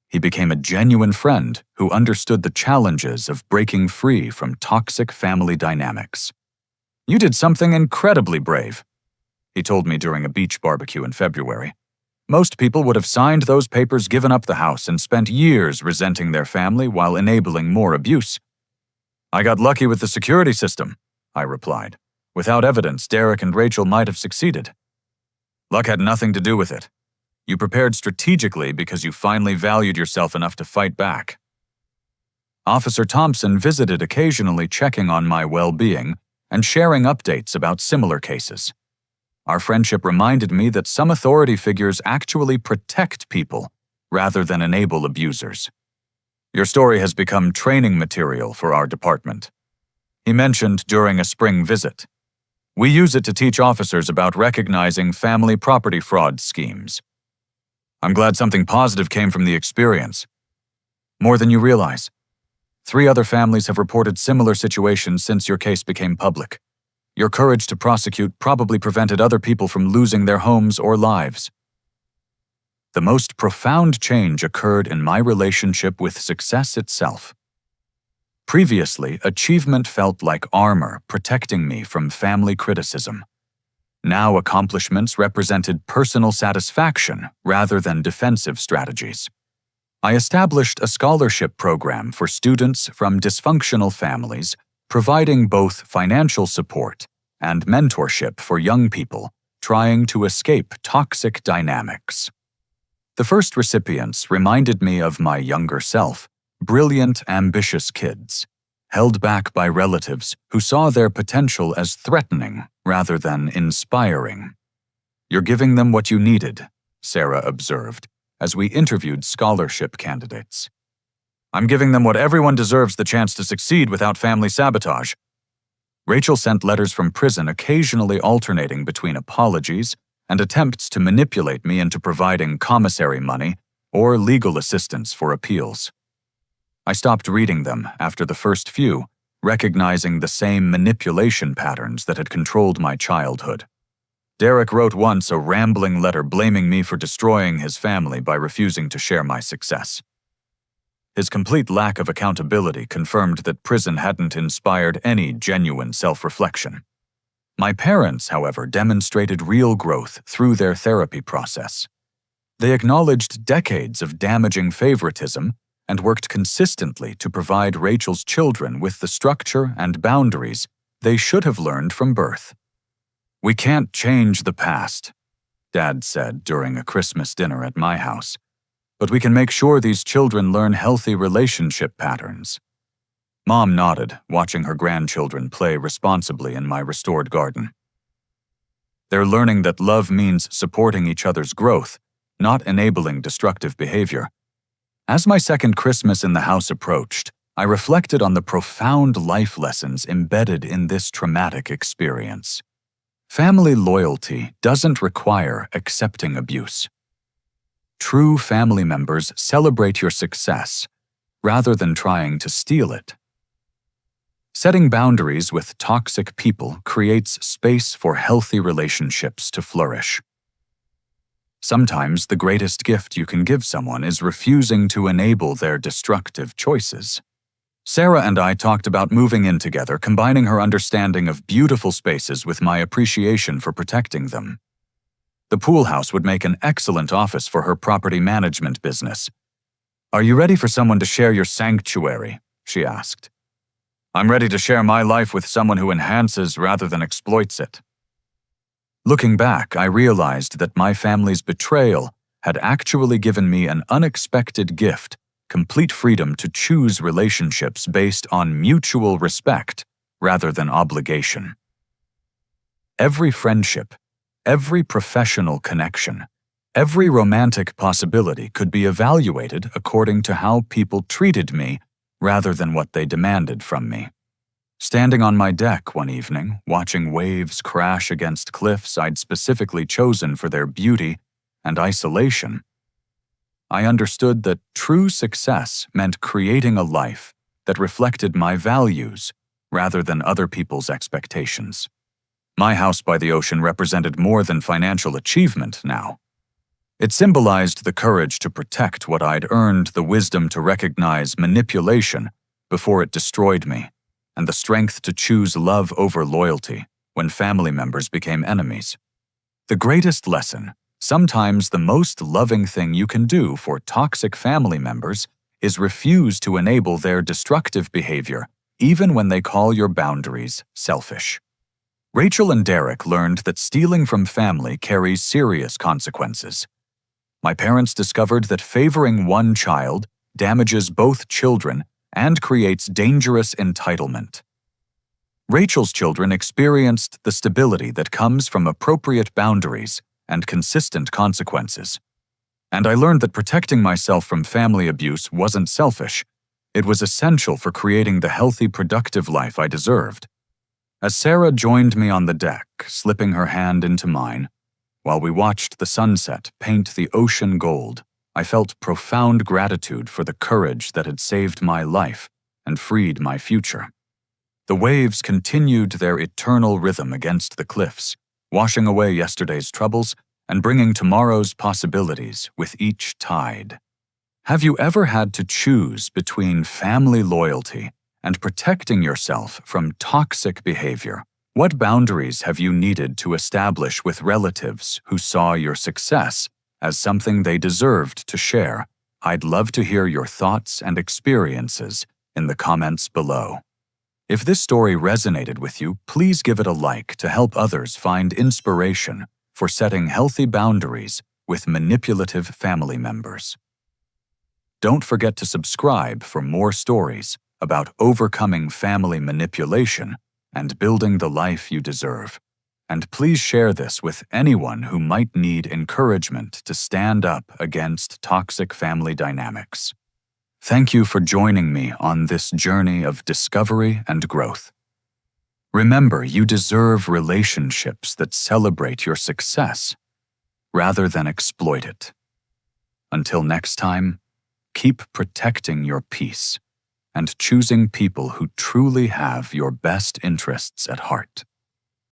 He became a genuine friend who understood the challenges of breaking free from toxic family dynamics. You did something incredibly brave, he told me during a beach barbecue in February. Most people would have signed those papers, given up the house, and spent years resenting their family while enabling more abuse. I got lucky with the security system, I replied. Without evidence, Derek and Rachel might have succeeded. Luck had nothing to do with it. You prepared strategically because you finally valued yourself enough to fight back. Officer Thompson visited occasionally, checking on my well-being and sharing updates about similar cases. Our friendship reminded me that some authority figures actually protect people rather than enable abusers. Your story has become training material for our department, he mentioned during a spring visit. We use it to teach officers about recognizing family property fraud schemes. I'm glad something positive came from the experience. More than you realize. 3 other families have reported similar situations since your case became public. Your courage to prosecute probably prevented other people from losing their homes or lives. The most profound change occurred in my relationship with success itself. Previously, achievement felt like armor protecting me from family criticism. Now, accomplishments represented personal satisfaction rather than defensive strategies. I established a scholarship program for students from dysfunctional families, providing both financial support and mentorship for young people trying to escape toxic dynamics. The first recipients reminded me of my younger self, brilliant, ambitious kids, held back by relatives who saw their potential as threatening rather than inspiring. You're giving them what you needed, Sarah observed, as we interviewed scholarship candidates. I'm giving them what everyone deserves, the chance to succeed without family sabotage. Rachel sent letters from prison, occasionally alternating between apologies and attempts to manipulate me into providing commissary money or legal assistance for appeals. I stopped reading them after the first few, recognizing the same manipulation patterns that had controlled my childhood. Derek wrote once a rambling letter blaming me for destroying his family by refusing to share my success. His complete lack of accountability confirmed that prison hadn't inspired any genuine self-reflection. My parents, however, demonstrated real growth through their therapy process. They acknowledged decades of damaging favoritism and worked consistently to provide Rachel's children with the structure and boundaries they should have learned from birth. We can't change the past, Dad said during a Christmas dinner at my house, but we can make sure these children learn healthy relationship patterns. Mom nodded, watching her grandchildren play responsibly in my restored garden. They're learning that love means supporting each other's growth, not enabling destructive behavior. As my second Christmas in the house approached, I reflected on the profound life lessons embedded in this traumatic experience. Family loyalty doesn't require accepting abuse. True family members celebrate your success rather than trying to steal it. Setting boundaries with toxic people creates space for healthy relationships to flourish. Sometimes the greatest gift you can give someone is refusing to enable their destructive choices. Sarah and I talked about moving in together, combining her understanding of beautiful spaces with my appreciation for protecting them. The pool house would make an excellent office for her property management business. "Are you ready for someone to share your sanctuary?" she asked. "I'm ready to share my life with someone who enhances rather than exploits it." Looking back, I realized that my family's betrayal had actually given me an unexpected gift complete freedom to choose relationships based on mutual respect rather than obligation. Every friendship, every professional connection, every romantic possibility could be evaluated according to how people treated me rather than what they demanded from me. Standing on my deck one evening, watching waves crash against cliffs I'd specifically chosen for their beauty and isolation, I understood that true success meant creating a life that reflected my values rather than other people's expectations. My house by the ocean represented more than financial achievement now. It symbolized the courage to protect what I'd earned, the wisdom to recognize manipulation before it destroyed me, and the strength to choose love over loyalty when family members became enemies. The greatest lesson, sometimes the most loving thing you can do for toxic family members, is refuse to enable their destructive behavior, even when they call your boundaries selfish. Rachel and Derek learned that stealing from family carries serious consequences. My parents discovered that favoring one child damages both children and creates dangerous entitlement. Rachel's children experienced the stability that comes from appropriate boundaries and consistent consequences. And I learned that protecting myself from family abuse wasn't selfish. It was essential for creating the healthy, productive life I deserved. As Sarah joined me on the deck, slipping her hand into mine, while we watched the sunset paint the ocean gold, I felt profound gratitude for the courage that had saved my life and freed my future. The waves continued their eternal rhythm against the cliffs, washing away yesterday's troubles and bringing tomorrow's possibilities with each tide. Have you ever had to choose between family loyalty and protecting yourself from toxic behavior? What boundaries have you needed to establish with relatives who saw your success as something they deserved to share? I'd love to hear your thoughts and experiences in the comments below. If this story resonated with you, please give it a like to help others find inspiration for setting healthy boundaries with manipulative family members. Don't forget to subscribe for more stories about overcoming family manipulation and building the life you deserve. And please share this with anyone who might need encouragement to stand up against toxic family dynamics. Thank you for joining me on this journey of discovery and growth. Remember, you deserve relationships that celebrate your success rather than exploit it. Until next time, keep protecting your peace and choosing people who truly have your best interests at heart.